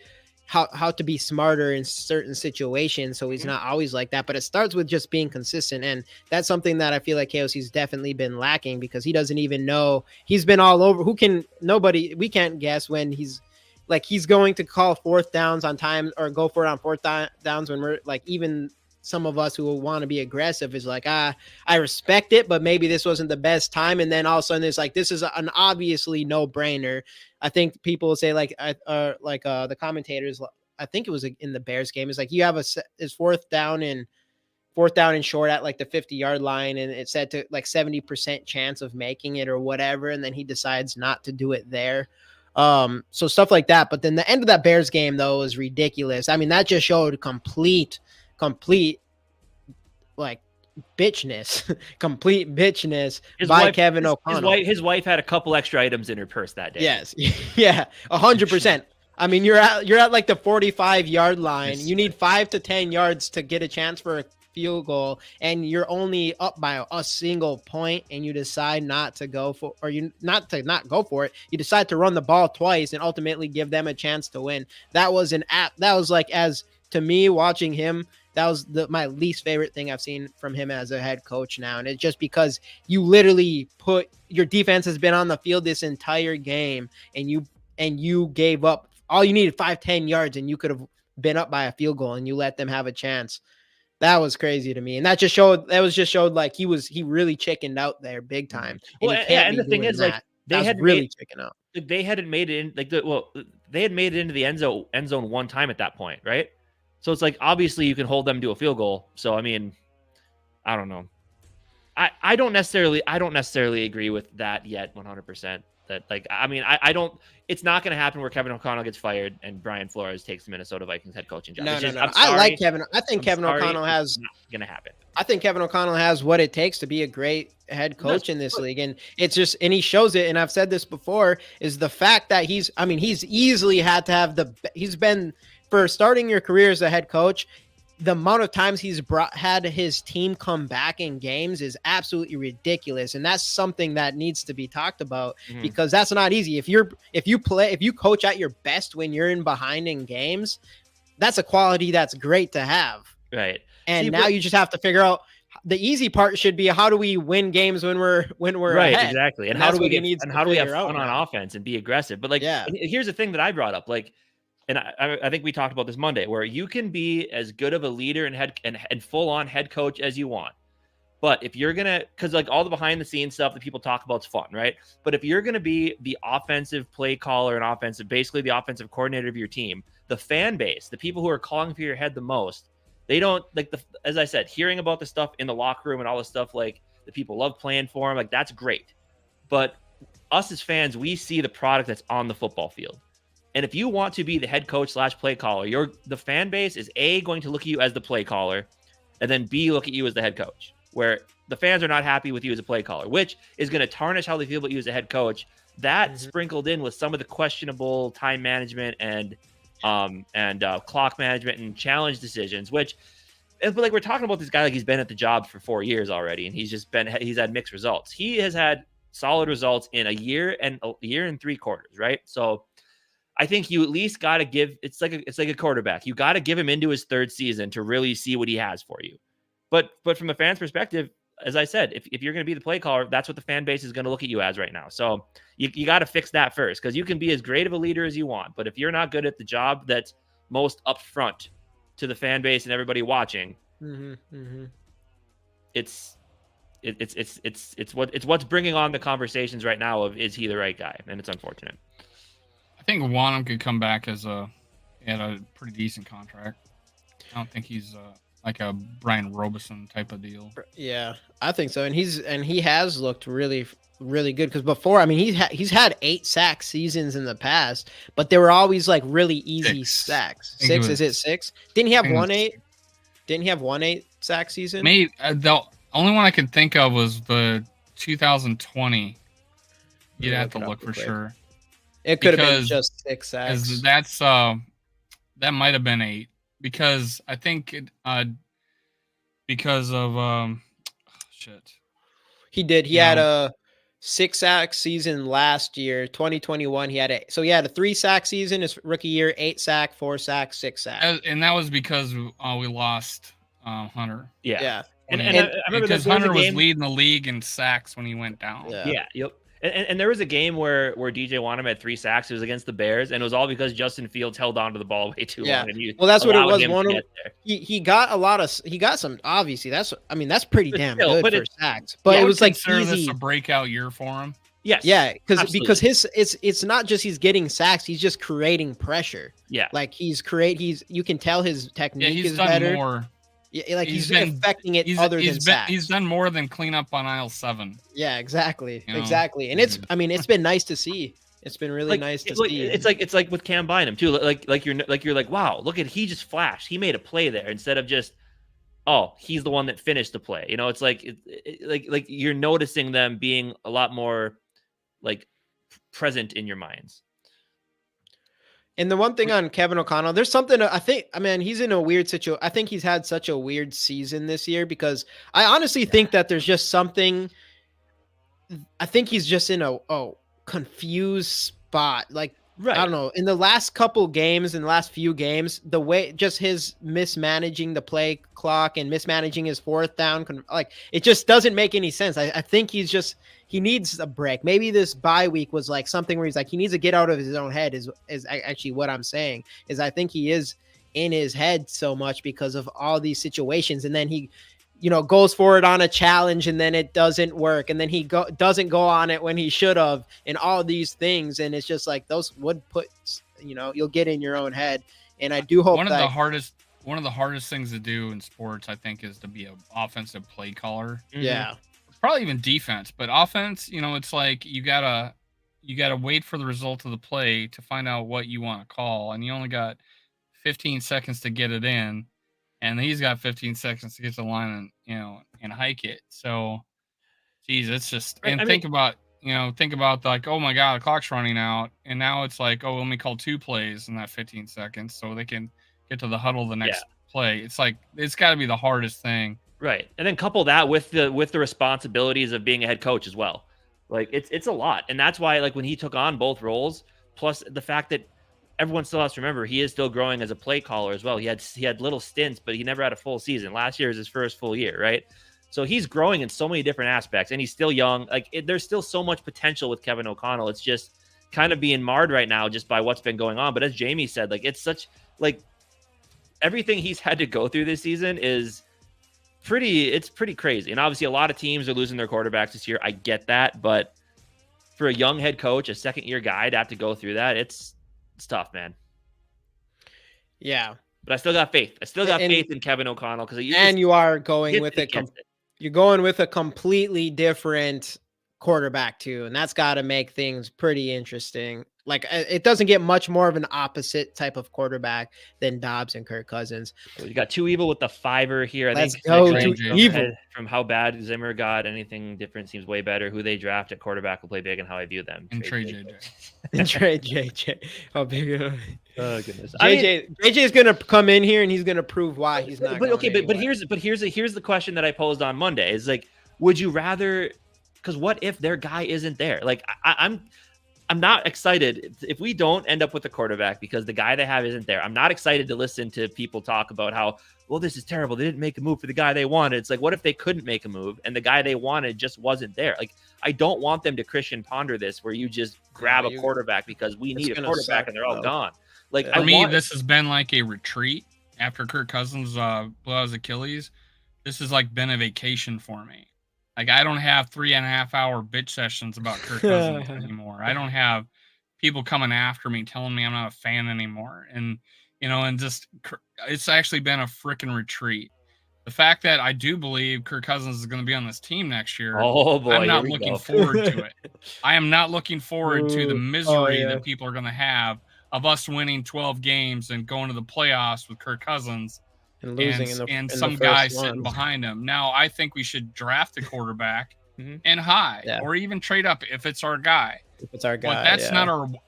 smarter in certain situations. So he's not always like that. But it starts with just being consistent, and that's something that I feel like KOC's definitely been lacking because he doesn't even know. He's been all over. We can't guess when he's going to call fourth downs on time or go for it on fourth downs when we're like, even some of us who want to be aggressive is like, I respect it, but maybe this wasn't the best time. And then all of a sudden it's like, this is an obviously no brainer. I think people will say the commentators, I think it was in the Bears game, is like, you have is fourth down and short at like the 50-yard line. And it said to like 70% chance of making it or whatever. And then he decides not to do it there. So stuff like that. But then the end of that Bears game though was ridiculous. I mean, that just showed complete like bitchness, complete bitchness by Kevin O'Connell. His wife had a couple extra items in her purse that day. Yes. Yeah. 100%. I mean, you're at like the 45-yard line. You need 5 to 10 yards to get a chance for a field goal, and you're only up by a single point, and you decide not to go for, or you not go for it. You decide to run the ball twice and ultimately give them a chance to win. That was like, as to me watching him, that was my least favorite thing I've seen from him as a head coach now. And it's just because you literally put your defense has been on the field this entire game, and you gave up. All you needed 5-10 yards, and you could have been up by a field goal, and you let them have a chance. That was crazy to me, and that just showed like he really chickened out there big time. And the thing is, like, they had really chickened out. They hadn't made it in they had made it into the end zone one time at that point, right? So it's like, obviously you can hold them to a field goal. So I mean, I don't know. I don't necessarily agree with that yet 100%. That, like, I mean, I don't. It's not going to happen where Kevin O'Connell gets fired and Brian Flores takes the Minnesota Vikings head coaching job. No. I like Kevin. I think Kevin O'Connell has. Not going to happen. I think Kevin O'Connell has what it takes to be a great head coach in this league, and it's just, and he shows it. And I've said this before, is the fact that he's easily had to have he's been, for starting your career as a head coach, the amount of times he's had his team come back in games is absolutely ridiculous. And that's something that needs to be talked about, because that's not easy. If you coach at your best when you're in behind in games, that's a quality that's great to have. Right. And you just have to figure out, the easy part should be, how do we win games when we're right, ahead? Exactly. And how do we have fun on offense and be aggressive? But like, here's the thing that I brought up, like, and I think we talked about this Monday, where you can be as good of a leader and full on head coach as you want. But if you're going to, because like all the behind the scenes stuff that people talk about is fun, right? But if you're going to be the offensive play caller and basically the offensive coordinator of your team, the fan base, the people who are calling for your head the most, they don't like as I said, hearing about the stuff in the locker room and all the stuff, like, the people love playing for them. Like, that's great. But us as fans, we see the product that's on the football field. And if you want to be the head coach / play caller, the fan base is A, going to look at you as the play caller, and then B, look at you as the head coach, where the fans are not happy with you as a play caller, which is going to tarnish how they feel about you as a head coach. That sprinkled in with some of the questionable time management and clock management and challenge decisions, but like, we're talking about this guy like he's been at the job for 4 years already, and he's had mixed results. He has had solid results in a year and 3 quarters, right? So I think you at least got to give, it's like a quarterback. You got to give him into his 3rd season to really see what he has for you. But from a fan's perspective, as I said, if you're going to be the play caller, that's what the fan base is going to look at you as right now. So you got to fix that first, because you can be as great of a leader as you want, but if you're not good at the job that's most upfront to the fan base and everybody watching, it's what's bringing on the conversations right now of, is he the right guy? And it's unfortunate. I think Wanham could come back at a pretty decent contract. I don't think he's like a Brian Robeson type of deal. Yeah, I think so. And he has looked really, really good, because before, I mean, he's had 8 sack seasons in the past, but they were always like really easy sacks. 6? Is it 6? Didn't he have 1-8? Didn't he have 1-8 sack season? Maybe the only one I can think of was the 2020. You'd have to look for sure. It could have been just 6 sacks. Because that's that might have been 8. Because I think because of shit. He did. He had a 6 sack season last year, 2021. He had a 3 sack season his rookie year, 8 sack, 4 sack, 6 sack. And that was because we lost Hunter. Yeah. And I remember because Hunter was leading the league in sacks when he went down. Yeah. Yep. And there was a game where DJ Wanham had 3 sacks. It was against the Bears, and it was all because Justin Fields held on to the ball way too long. And that's what it was. He got some. Obviously, that's pretty damn good for sacks. But it was like easy. This a breakout year for him. Yes. Yeah, because it's not just he's getting sacks. He's just creating pressure. Yeah. Like you can tell his technique is better. More. Yeah, like he's affecting it other than sacks. He's done more than clean up on aisle 7. Yeah, exactly. Exactly. And it's been nice to see. It's been really nice to see. It's like with Cam Bynum too. Like you're like, wow, look at he just flashed. He made a play there instead of just, oh, he's the one that finished the play. It's like like you're noticing them being a lot more like present in your minds. And the one thing on Kevin O'Connell, there's something he's in a weird situation. I think he's had such a weird season this year because I honestly think that there's just something. I think he's just in a confused spot. Like, right. I don't know. In the last couple games, in the last few games, the way just his mismanaging the play clock and mismanaging his 4th down, like it just doesn't make any sense. I think he needs a break. Maybe this bye week was like something where he's like, he needs to get out of his own head is actually what I'm saying is I think he is in his head so much because of all these situations. And then he, goes for it on a challenge and then it doesn't work. And then he doesn't go on it when he should have and all these things. And it's just like those would put, you'll get in your own head. And I do hope one of the hardest things to do in sports, I think, is to be an offensive play caller. Yeah. Probably even defense, but offense, it's like you gotta wait for the result of the play to find out what you want to call, and you only got 15 seconds to get it in, and he's got 15 seconds to get to the line and hike it. So, geez, it's just think about like, oh my god, the clock's running out, and now it's like, oh, let me call 2 plays in that 15 seconds so they can get to the huddle the next play. It's like it's got to be the hardest thing. Right. And then couple that with the responsibilities of being a head coach as well. Like it's a lot. And that's why like when he took on both roles, plus the fact that everyone still has to remember he is still growing as a play caller as well. He had little stints, but he never had a full season. Last year is his first full year, right? So he's growing in so many different aspects and he's still young. Like there's still so much potential with Kevin O'Connell. It's just kind of being marred right now just by what's been going on. But as Jamie said, like it's such like everything he's had to go through this season is pretty crazy. And obviously a lot of teams are losing their quarterbacks this year. I get that, but for a young head coach, a second-year guy to have to go through that, it's tough, man. Yeah. But I still got faith. Faith in Kevin O'Connell because you are going with you're going with a completely different quarterback too, and that's got to make things pretty interesting. Like it doesn't get much more of an opposite type of quarterback than Dobbs and Kirk Cousins. So you got 2 evil with the 5er here. I Let's think go to evil. From how bad Zimmer got, anything different seems way better. Who they draft at quarterback will play big and how I view them. And trade JJ. And trade JJ. Oh, big. Oh goodness. JJ is gonna come in here and he's gonna prove why he's not. But here's the question that I posed on Monday. Is like, would you rather? Because what if their guy isn't there? Like I'm not excited if we don't end up with a quarterback because the guy they have isn't there. I'm not excited to listen to people talk about how, well, this is terrible. They didn't make a move for the guy they wanted. It's like, what if they couldn't make a move and the guy they wanted just wasn't there? Like, I don't want them to Christian Ponder this where you just grab a quarterback because we need a quarterback and they're all gone. Like for me, this has been like a retreat after Kirk Cousins blew out his Achilles. This has like been a vacation for me. Like, I don't have 3.5-hour bitch sessions about Kirk Cousins anymore. I don't have people coming after me telling me I'm not a fan anymore. And, and just, it's actually been a freaking retreat. The fact that I do believe Kirk Cousins is going to be on this team next year. Oh boy, I'm not looking forward to it. I am not looking forward to the misery that people are going to have of us winning 12 games and going to the playoffs with Kirk Cousins. And losing in some guy sitting behind him. Now, I think we should draft a quarterback and high, or even trade up if it's our guy. if it's our guy. But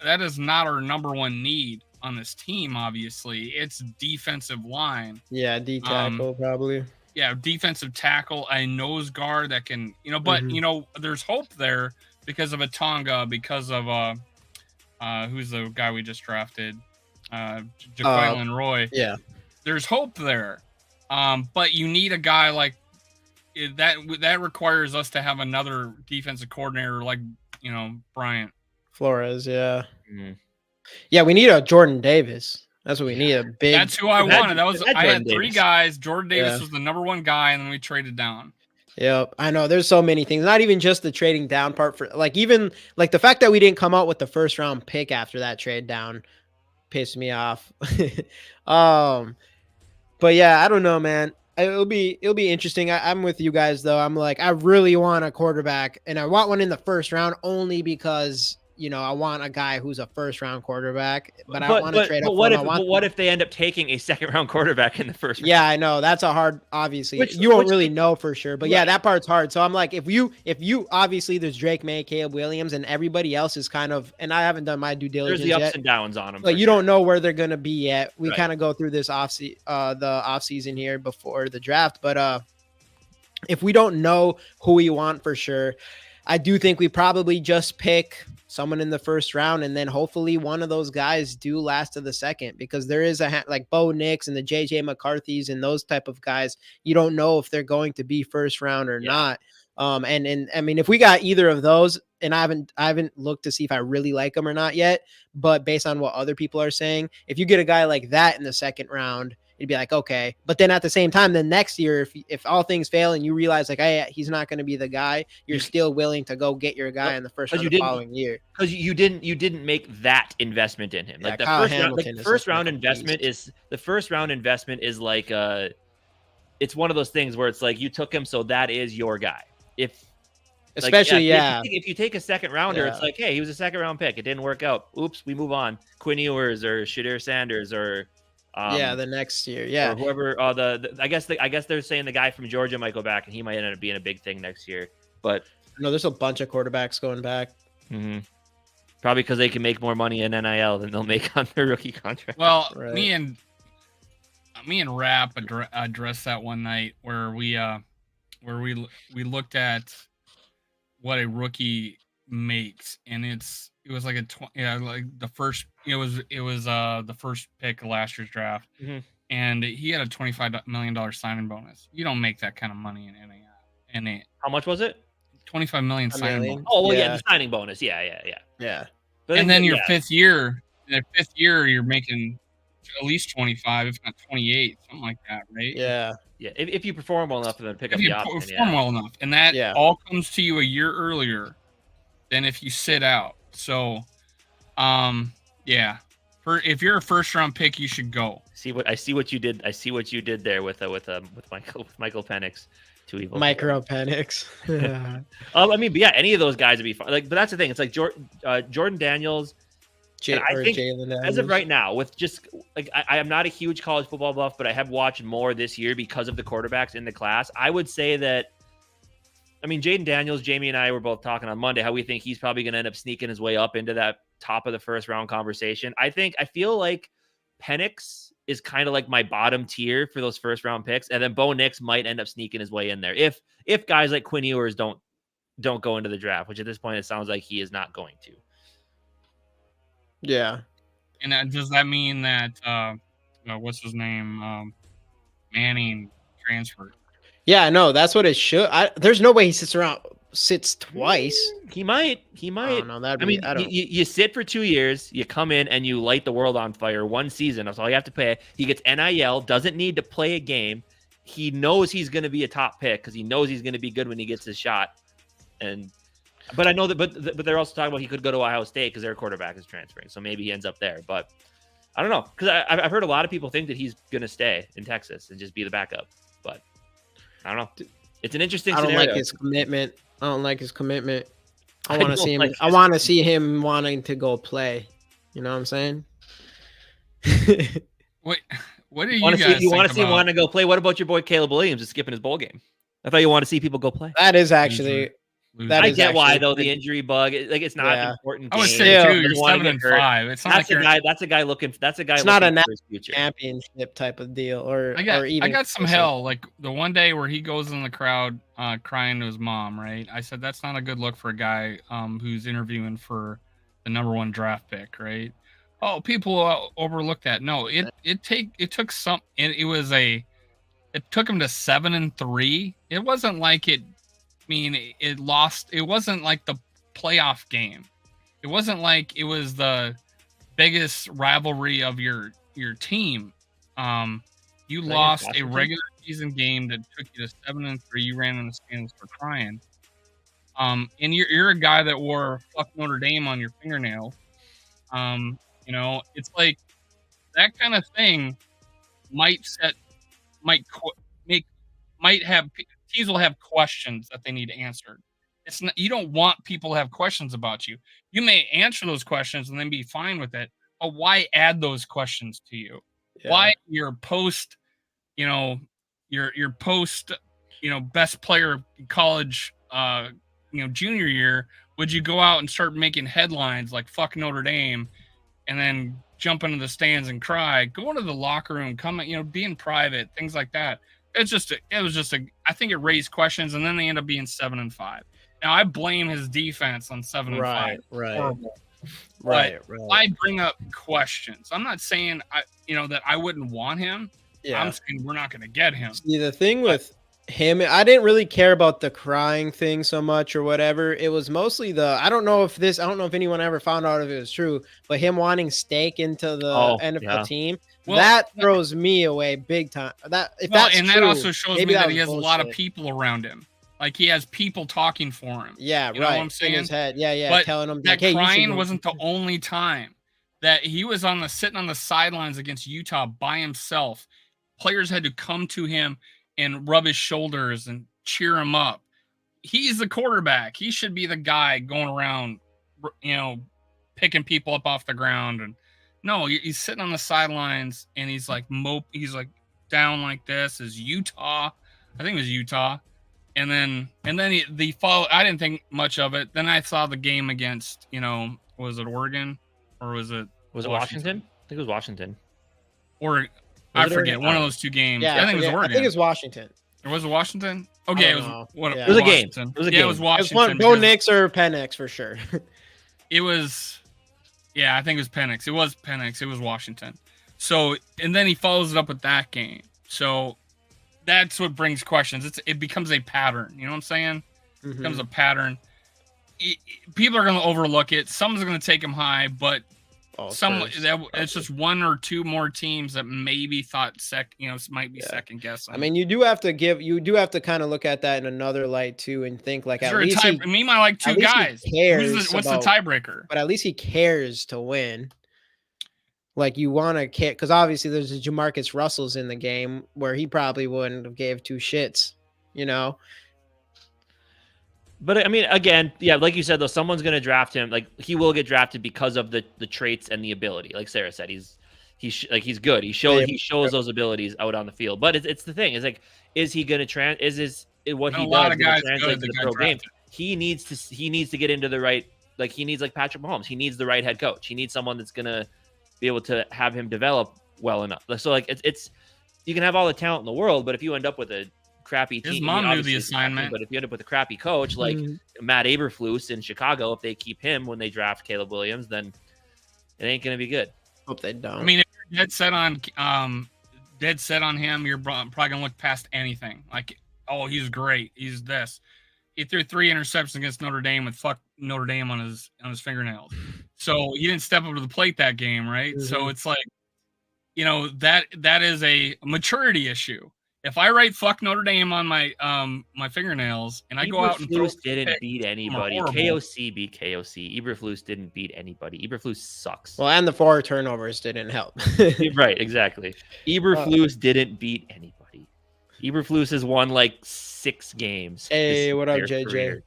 that is not our number one need on this team. Obviously, it's defensive line. Yeah, D tackle probably. Yeah, defensive tackle, a nose guard that can, but there's hope there because of a Tonga, because of who's the guy we just drafted, Jaquelin Roy. Yeah, there's hope there, but you need a guy like that. That requires us to have another defensive coordinator like Bryant Flores. Yeah, yeah, we need a Jordan Davis. That's what we need. A big. That's who I wanted. I had 3 guys. Jordan Davis was the number 1 guy, and then we traded down. Yep, I know. There's so many things. Not even just the trading down part. For even the fact that we didn't come out with the first round pick after that trade down pissed me off. But yeah, I don't know, man. It'll be interesting. I'm with you guys though. I'm like, I really want a quarterback, and I want one in the first round only because. I want a guy who's a first-round quarterback, but I want to trade up. But what if they end up taking a second-round quarterback in the first round? Yeah, I know that's a hard. Obviously, you won't really know for sure. But yeah, that part's hard. So I'm like, if you obviously there's Drake May, Caleb Williams, and everybody else is kind of. And I haven't done my due diligence. There's the ups yet, and downs on them. But you don't know where they're gonna be yet. We kind of go through this the off season here before the draft. But if we don't know who we want for sure, I do think we probably just pick someone in the first round, and then hopefully one of those guys do last to the second, because there is like Bo Nix and the JJ McCarthy's and those type of guys. You don't know if they're going to be first round or not. And I mean, if we got either of those, and I haven't looked to see if I really like them or not yet, but based on what other people are saying, if you get a guy like that in the second round, it'd be like, okay. But then at the same time, the next year, if all things fail and you realize like, hey, he's not going to be the guy, you're still willing to go get your guy in the first round the following year. Because you didn't make that investment in him. Yeah, like the first round investment is like it's one of those things where it's like you took him, so that is your guy. If you take a second rounder, it's like, hey, he was a second round pick. It didn't work out. Oops, we move on. Quinn Ewers or Shadir Sanders or the next year, or whoever. I guess they're saying the guy from Georgia might go back, and he might end up being a big thing next year. But no, there's a bunch of quarterbacks going back. Mm-hmm. Probably because they can make more money in NIL than they'll make on their rookie contract. Well, me and Rap addressed that one night where we looked at what a rookie makes, and it was like the first pick of last year's draft, and he had a $25 million signing bonus. You don't make that kind of money in NIL. How much was it? $25 million signing bonus. Oh well, yeah, the signing bonus. Yeah. But then your fifth year, you're making at least 25, if not 28, something like that, right? Yeah. If you perform well enough, then pick up the option. If you perform well enough, and that all comes to you a year earlier than if you sit out. So, if you're a first round pick, you should go. I see what you did there with Michael Penix. Micro Penix. I mean, but yeah, any of those guys would be fine. But that's the thing. It's like Jordan Daniels. I think as of right now, with just like I am not a huge college football buff, but I have watched more this year because of the quarterbacks in the class. I would say that, I mean, Jaden Daniels, Jamie and I were both talking on Monday how we think he's probably going to end up sneaking his way up into that top of the first round conversation. I feel like Penix is kind of like my bottom tier for those first round picks, and then Bo Nix might end up sneaking his way in there if guys like Quinn Ewers don't go into the draft, which at this point it sounds like he is not going to. Yeah. And does that mean that what's his name? Manning transferred? Yeah, no, that's what it should. There's no way he sits twice. He might. Oh, no, you sit for 2 years, you come in and you light the world on fire 1 season. That's all you have to pay. He gets NIL, doesn't need to play a game. He knows he's going to be a top pick because he knows he's going to be good when he gets his shot. But I know that, but they're also talking about he could go to Ohio State because their quarterback is transferring. So maybe he ends up there. But I don't know, because I've heard a lot of people think that he's going to stay in Texas and just be the backup. But I don't know. It's an interesting scenario. I don't like his commitment. I want to see him. I want to see him wanting to go play. You know what I'm saying? What do you guys? You want to see him want to go play? What about your boy Caleb Williams is skipping his bowl game? I thought you want to see people go play. That is actually. That I is get why actually though pretty- the injury bug. Like it's not an Yeah. important I game. would say Yeah. too. He You're doesn't wanna 7-5. It's not That's like a you're. guy. That's a guy looking. That's a guy It's looking not a for his future. championship type of deal, or I even got some hell. Like the one day where he goes in the crowd crying to his mom, right? I said that's not a good look for a guy who's interviewing for the #1 draft pick, right? Oh, people overlook that. No, it took some. It took him to 7-3. It wasn't like it. I mean, it lost. It wasn't like the playoff game. It wasn't like it was the biggest rivalry of your team. You lost a regular season game that took you to 7-3. You ran in the stands for crying. And you're a guy that wore "fuck Notre Dame" on your fingernail. It's like that kind of thing might have teams will have questions that they need answered. It's not, you don't want people to have questions about you. You may answer those questions and then be fine with it, but why add those questions to you? Yeah. Why your post best player in college junior year would you go out and start making headlines like "fuck Notre Dame" and then jump into the stands and cry? Go into the locker room, be in private, things like that. I think it raised questions, and then they end up being 7-5. Now I blame his defense on 7-5. Right. I bring up questions. I'm not saying that I wouldn't want him. Yeah. I'm saying we're not going to get him. See, the thing with him, I didn't really care about the crying thing so much or whatever. It was mostly I don't know if anyone ever found out if it was true, but him wanting stake into the NFL team. Well, that throws me away big time. That also shows me that he has a lot of people around him. Like he has people talking for him. Yeah, you know what I'm saying? In his head. Yeah, but telling him that crying wasn't the only time that he was sitting on the sidelines against Utah by himself. Players had to come to him and rub his shoulders and cheer him up. He's the quarterback. He should be the guy going around, picking people up off the ground. And no, he's sitting on the sidelines and he's like down like this. Is Utah? I think it was Utah. And then the follow. I didn't think much of it. Then I saw the game against was it Oregon or was it Washington? I think it was Washington. Or I forget one of those two games. Yeah, I think it was Oregon. I think it was Washington. Or was it Washington? Okay, it was it was a game. It was a game. It was Washington. Bo Nix or Penix for sure. It was. Yeah, I think it was Penix. It was Penix. It was Washington. So, and then he follows it up with that game. So that's what brings questions. It becomes a pattern. You know what I'm saying? It becomes a pattern. People are going to overlook it. Someone's going to take him high, but it's just one or two more teams that maybe thought might be second guessing. I mean, you do have to kind of look at that in another light too, and think like at least me might like two guys. What's the tiebreaker? But at least he cares to win. Like you want to care because obviously there's a Jamarcus Russell's in the game where he probably wouldn't have gave two shits, But I mean, again, yeah, like you said, though, someone's going to draft him. Like he will get drafted because of the traits and the ability. Like Sarah said, he's good. He shows those abilities out on the field. But it's the thing is like, is he going to what he does translate to the pro game? He needs to get into the right. Like he needs like Patrick Mahomes. He needs the right head coach. He needs someone that's going to be able to have him develop well enough. So like it's you can have all the talent in the world, but if you end up with a crappy team. His mom knew the assignment. But if you end up with a crappy coach like Matt Eberflus in Chicago, if they keep him when they draft Caleb Williams, then it ain't going to be good. Hope they don't. I mean, if you're dead set on him, you're probably going to look past anything. Like, oh, he's great. He's this. He threw 3 interceptions against Notre Dame with "fuck Notre Dame" on his fingernails. So he didn't step up to the plate that game, right? So it's like, that is a maturity issue. If I write "fuck Notre Dame" on my my fingernails and I go out and throw, didn't beat anybody. KOC beat KOC. Eberflus didn't beat anybody. Eberflus sucks. Well, and the 4 turnovers didn't help. Right, exactly. Eberflus didn't beat anybody. Eberflus has won like 6 games. Hey, what up, JJ? Career.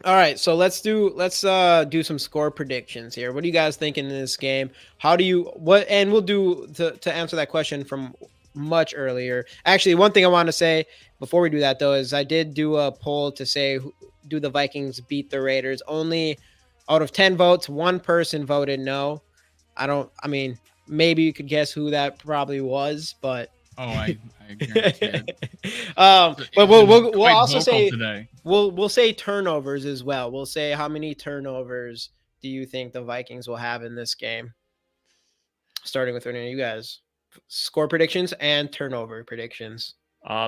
All right, so let's do some score predictions here. What do you guys think in this game? And we'll do to answer that question from much earlier. Actually, one thing I want to say, before we do that though, is I did do a poll to say, do the Vikings beat the Raiders? Only out of 10 votes, one person voted no. I mean, maybe you could guess who that probably was, but I guarantee it. But we'll also say today. we'll say turnovers as well. We'll say how many turnovers do you think the Vikings will have in this game? Starting with you guys, score predictions and turnover predictions.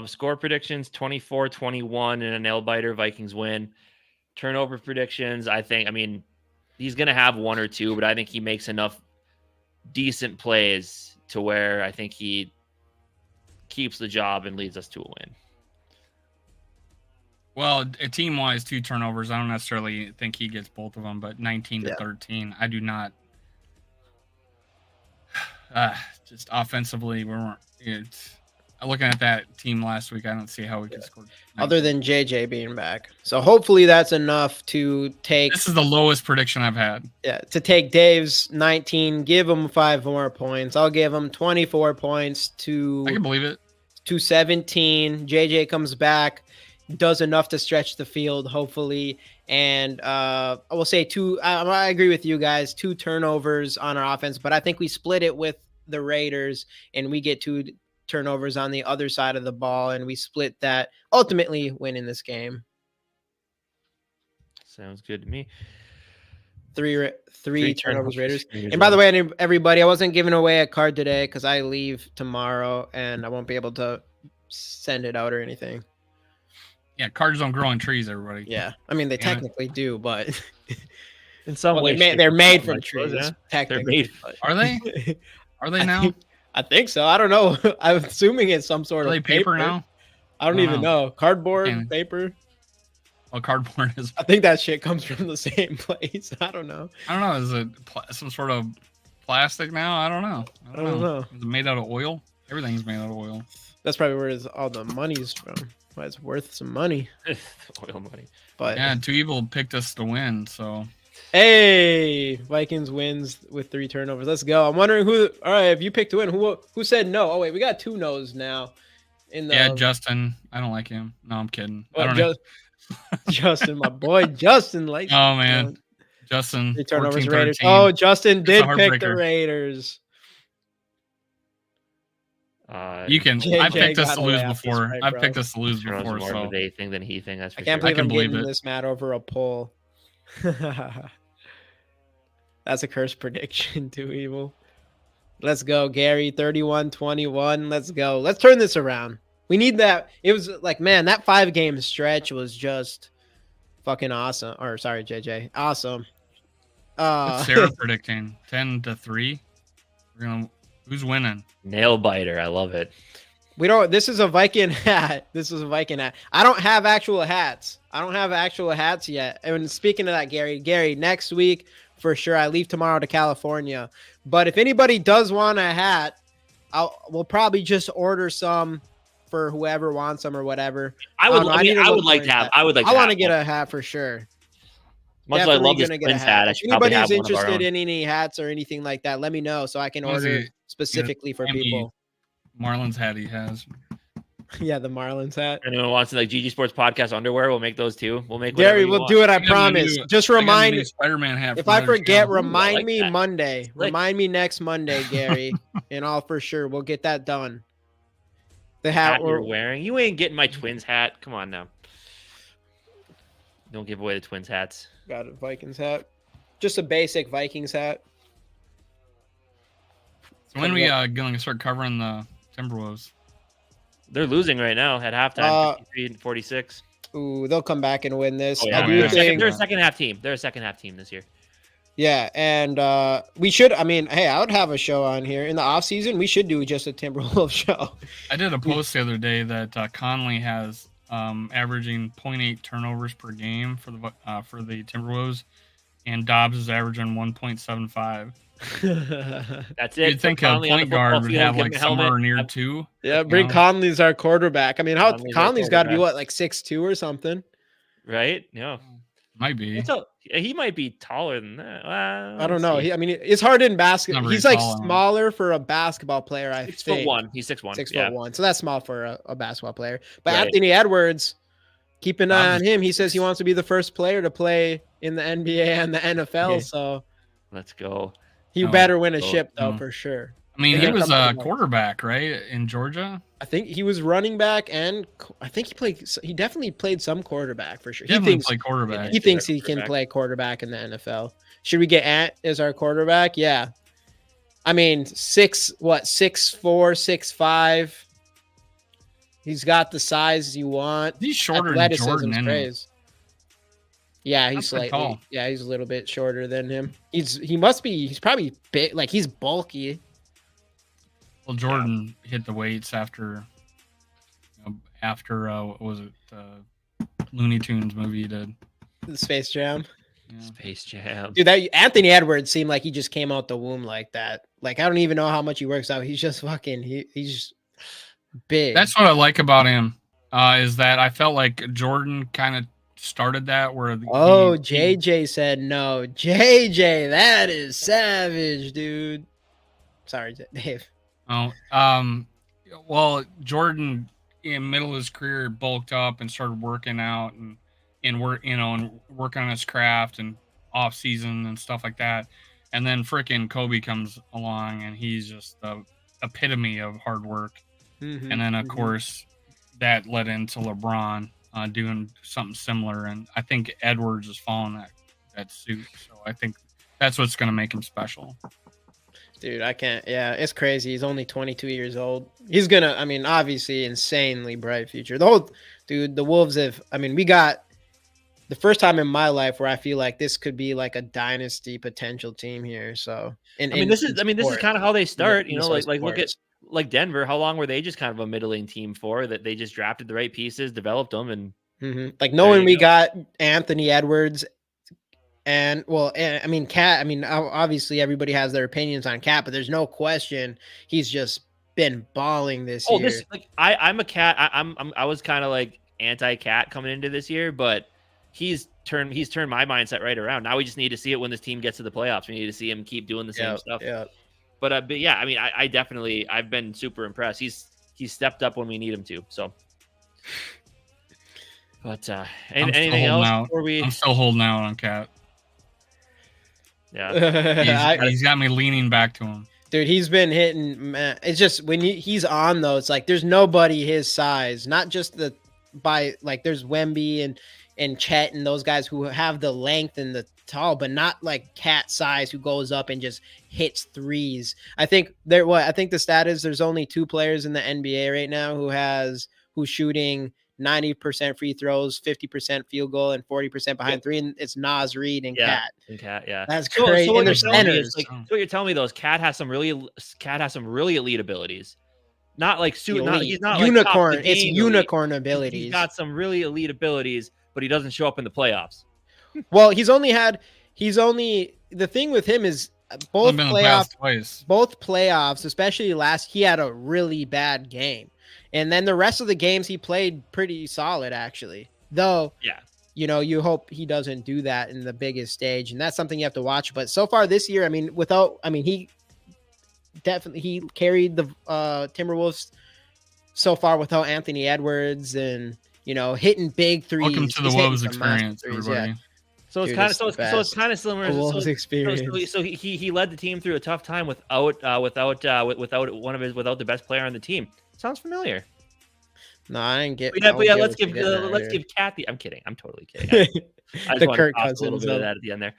Score predictions 24-21 and a nail biter. Vikings win. Turnover predictions, I mean, he's gonna have one or two, but I think he makes enough decent plays to where I think he keeps the job and leads us to a win. Well, team-wise, 2 turnovers. I don't necessarily think he gets both of them, but 19-13. I do not. Just offensively, looking at that team last week, I don't see how we could score. 19. Other than JJ being back. So hopefully that's enough to take. This is the lowest prediction I've had. Yeah, to take Dave's 19, give him 5 more points. I'll give him 24 points to. I can believe it. To 17. JJ comes back, does enough to stretch the field, hopefully. And I will say 2. I agree with you guys. 2 turnovers on our offense, but I think we split it with the Raiders, and we get 2 turnovers on the other side of the ball, and we split that, ultimately winning this game. Sounds good to me. 3 turnovers, Raiders. And by the way, everybody, I wasn't giving away a card today because I leave tomorrow, and I won't be able to send it out or anything. Yeah, cards don't grow on trees, everybody. Yeah, I mean they technically do, but in some way they're made from trees. Yeah? Technically, Are they? Are they now? I think so. I don't know. I'm assuming it's some sort of paper now. I don't even know. Cardboard, paper. Well, cardboard is. I think that shit comes from the same place. I don't know. Is it some sort of plastic now? I don't know. I don't know. Is it made out of oil? Everything's made out of oil. That's probably where all the money's from. Why it's worth some money. Oil money. But yeah, 2 Evil picked us to win, so. Hey, Vikings wins with 3 turnovers. Let's go. I'm wondering who. All right, if you picked to win, who said no? Oh wait, we got 2 no's now. Justin. I don't like him. No, I'm kidding. Well, I don't know. Justin, my boy, Justin likes. Oh man, Justin. 3 turnovers, Raiders. Oh, Justin did pick the Raiders. You can. I picked us to lose before. I picked us to lose before. More of a they thing than he thing. That's for I can't sure. believe I'm getting this mad over a poll. That's a curse prediction, 2 Evil. Let's go, Gary. 31-21. Let's go. Let's turn this around. We need that. It was like, man, that 5-game stretch was just fucking awesome. Or sorry, JJ, awesome. What's Sarah predicting? 10-3. Who's winning? Nail biter. I love it. We don't. This is a Viking hat. I don't have actual hats. Yet. And speaking of that, Gary, next week for sure. I leave tomorrow to California. But if anybody does want a hat, we'll probably just order some for whoever wants them or whatever. I would like to have. I want to get a hat for sure. Much as I love this Twins hat, if anybody's interested in any hats or anything like that, let me know so I can order specifically for people. Marlins hat he has. Yeah, the Marlins hat. Anyone wants to GG Sports Podcast underwear? We'll make those too. We'll make. Gary, we'll do it. I promise. Just remind me. Spider-Man hat. If I forget, remind me Monday. Remind me next Monday, Gary, and I'll for sure we'll get that done. The hat you're wearing. You ain't getting my Twins hat. Come on now. Don't give away the Twins hats. Got a Vikings hat. Just a basic Vikings hat. So when are we going to start covering the Timberwolves? They're losing right now at halftime, 53-46. Ooh, they'll come back and win this. Oh, yeah. They're a second half team. They're a second half team this year. Yeah, and we should. I mean, hey, I would have a show on here in the off season. We should do just a Timberwolves show. I did a post the other day that Conley has averaging 0.8 turnovers per game for the Timberwolves, and Dobbs is averaging 1.75. That's it. You'd think a point guard would have like somewhere near 2. Yeah, bring Conley's our quarterback. I mean, Conley's got to be what, like 6'2" or something, right? Yeah, might be. He might be taller than that. Well, I don't know. see. I mean, it's hard in basketball. Not very He's like tall, huh? smaller for a basketball player, I 6'1". think. He's 6'1". 6'1". So that's small for a basketball player. But Right. Anthony Edwards, keep an eye on Obviously. him. He says he wants to be the first player to play in the NBA and the NFL. Yeah. So Let's go. he Oh, better win a oh, ship, though, no. for sure. I mean, They're he gonna was come a to the quarterback, right, in Georgia. I think he was running back, and I think he definitely played some quarterback for sure. Definitely played quarterback. He thinks he can play quarterback in the NFL. Should we get Ant as our quarterback? Yeah. I mean, 6'4", 6'5". He's got the size you want. He's shorter than Jordan. Athleticism's crazy. Yeah, he's That's pretty slightly. tall. Yeah, he's a little bit shorter than him. He's probably big. Like, he's bulky. Well, Jordan hit the weights after what was it, Looney Tunes movie he did. The Space Jam. Yeah. Space Jam. Dude, that Anthony Edwards seemed like he just came out the womb like that. Like, I don't even know how much he works out. He's just fucking. He's just big. That's what I like about him. Is that I felt like Jordan kind of started that where JJ said no. JJ, that is savage, dude. Sorry, Dave. Well, Jordan in middle of his career bulked up and started working out and work on his craft and off season and stuff like that. And then frickin' Kobe comes along and he's just the epitome of hard work. Mm-hmm, and then of course that led into LeBron doing something similar. And I think Edwards is following that suit. So I think that's what's going to make him special. Dude, I can't. Yeah, it's crazy. He's only 22 years old. He's gonna. I mean, obviously, insanely bright future. The Wolves have. I mean, we got the first time in my life where I feel like this could be like a dynasty potential team here. So, this is kind of how they start. Look at like Denver. How long were they just kind of a middling team for? That they just drafted the right pieces, developed them, and like knowing we got Anthony Edwards. And I mean, Cat. I mean, obviously everybody has their opinions on Cat, but there's no question he's just been balling this year. I'm a Cat. I was kind of like anti-Cat coming into this year, but he's turned my mindset right around. Now we just need to see it when this team gets to the playoffs. We need to see him keep doing the same stuff. Yeah. But yeah, I mean, I've been super impressed. He's stepped up when we need him to. So. But anything else before we? I'm still holding out on Cat. Yeah, he's got me leaning back to him. Dude, he's been hitting. Man, it's just when he's on though, it's like there's nobody his size. Not just there's Wemby and Chet and those guys who have the length and the tall, but not like Cat size who goes up and just hits threes. I think the stat is there's only 2 players in the NBA right now who's shooting 90% free throws, 50% field goal, and 40% behind three. And it's Naz Reid and Cat. Yeah. That's crazy. So what you're telling me though is Cat has some really elite abilities. Not like he's not unicorn. Like it's unicorn abilities. He's got some really elite abilities, but he doesn't show up in the playoffs. Well, the thing with him is both playoffs, especially he had a really bad game. And then the rest of the games he played pretty solid, actually. Though, you hope he doesn't do that in the biggest stage, and that's something you have to watch. But so far this year, he carried the Timberwolves so far without Anthony Edwards, and hitting big threes. Welcome to the Wolves experience, everybody. Yeah. So it's kind of similar. The Wolves experience. So he led the team through a tough time without the best player on the team. Sounds familiar. No, I didn't get. Let's give Cat the. I'm kidding. I'm totally kidding. I just Kirk Cousins a little bit of that at the end there.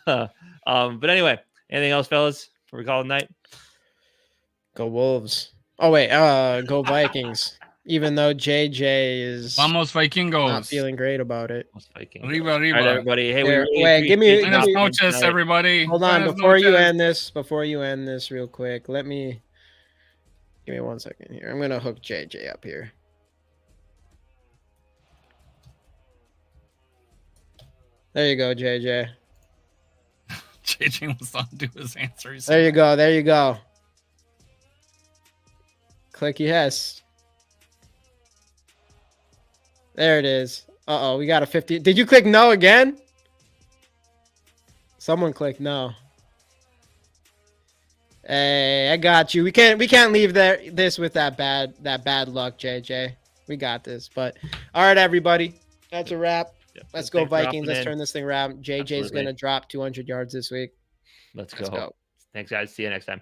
But anyway, anything else, fellas? Before we call it night. Go Wolves. Oh wait, go Vikings. Even though JJ is Vamos Vikingos. Not feeling great about it. Arriba. All right, everybody. Hey, give me Buenas noches, everybody. Hold on, before you end this real quick, give me 1 second here. I'm gonna hook JJ up here. There you go, JJ. JJ wants to do his answer. There you go. Click yes. There it is. We got a 50. Did you click no again? Someone click no. Hey, I got you. We can't leave this with that bad luck, JJ. We got this. But all right, everybody. That's a wrap. Yep. Let's go Vikings. Let's turn this thing around. JJ's Absolutely. gonna drop 200 yards this week. Let's go. Thanks, guys. See you next time.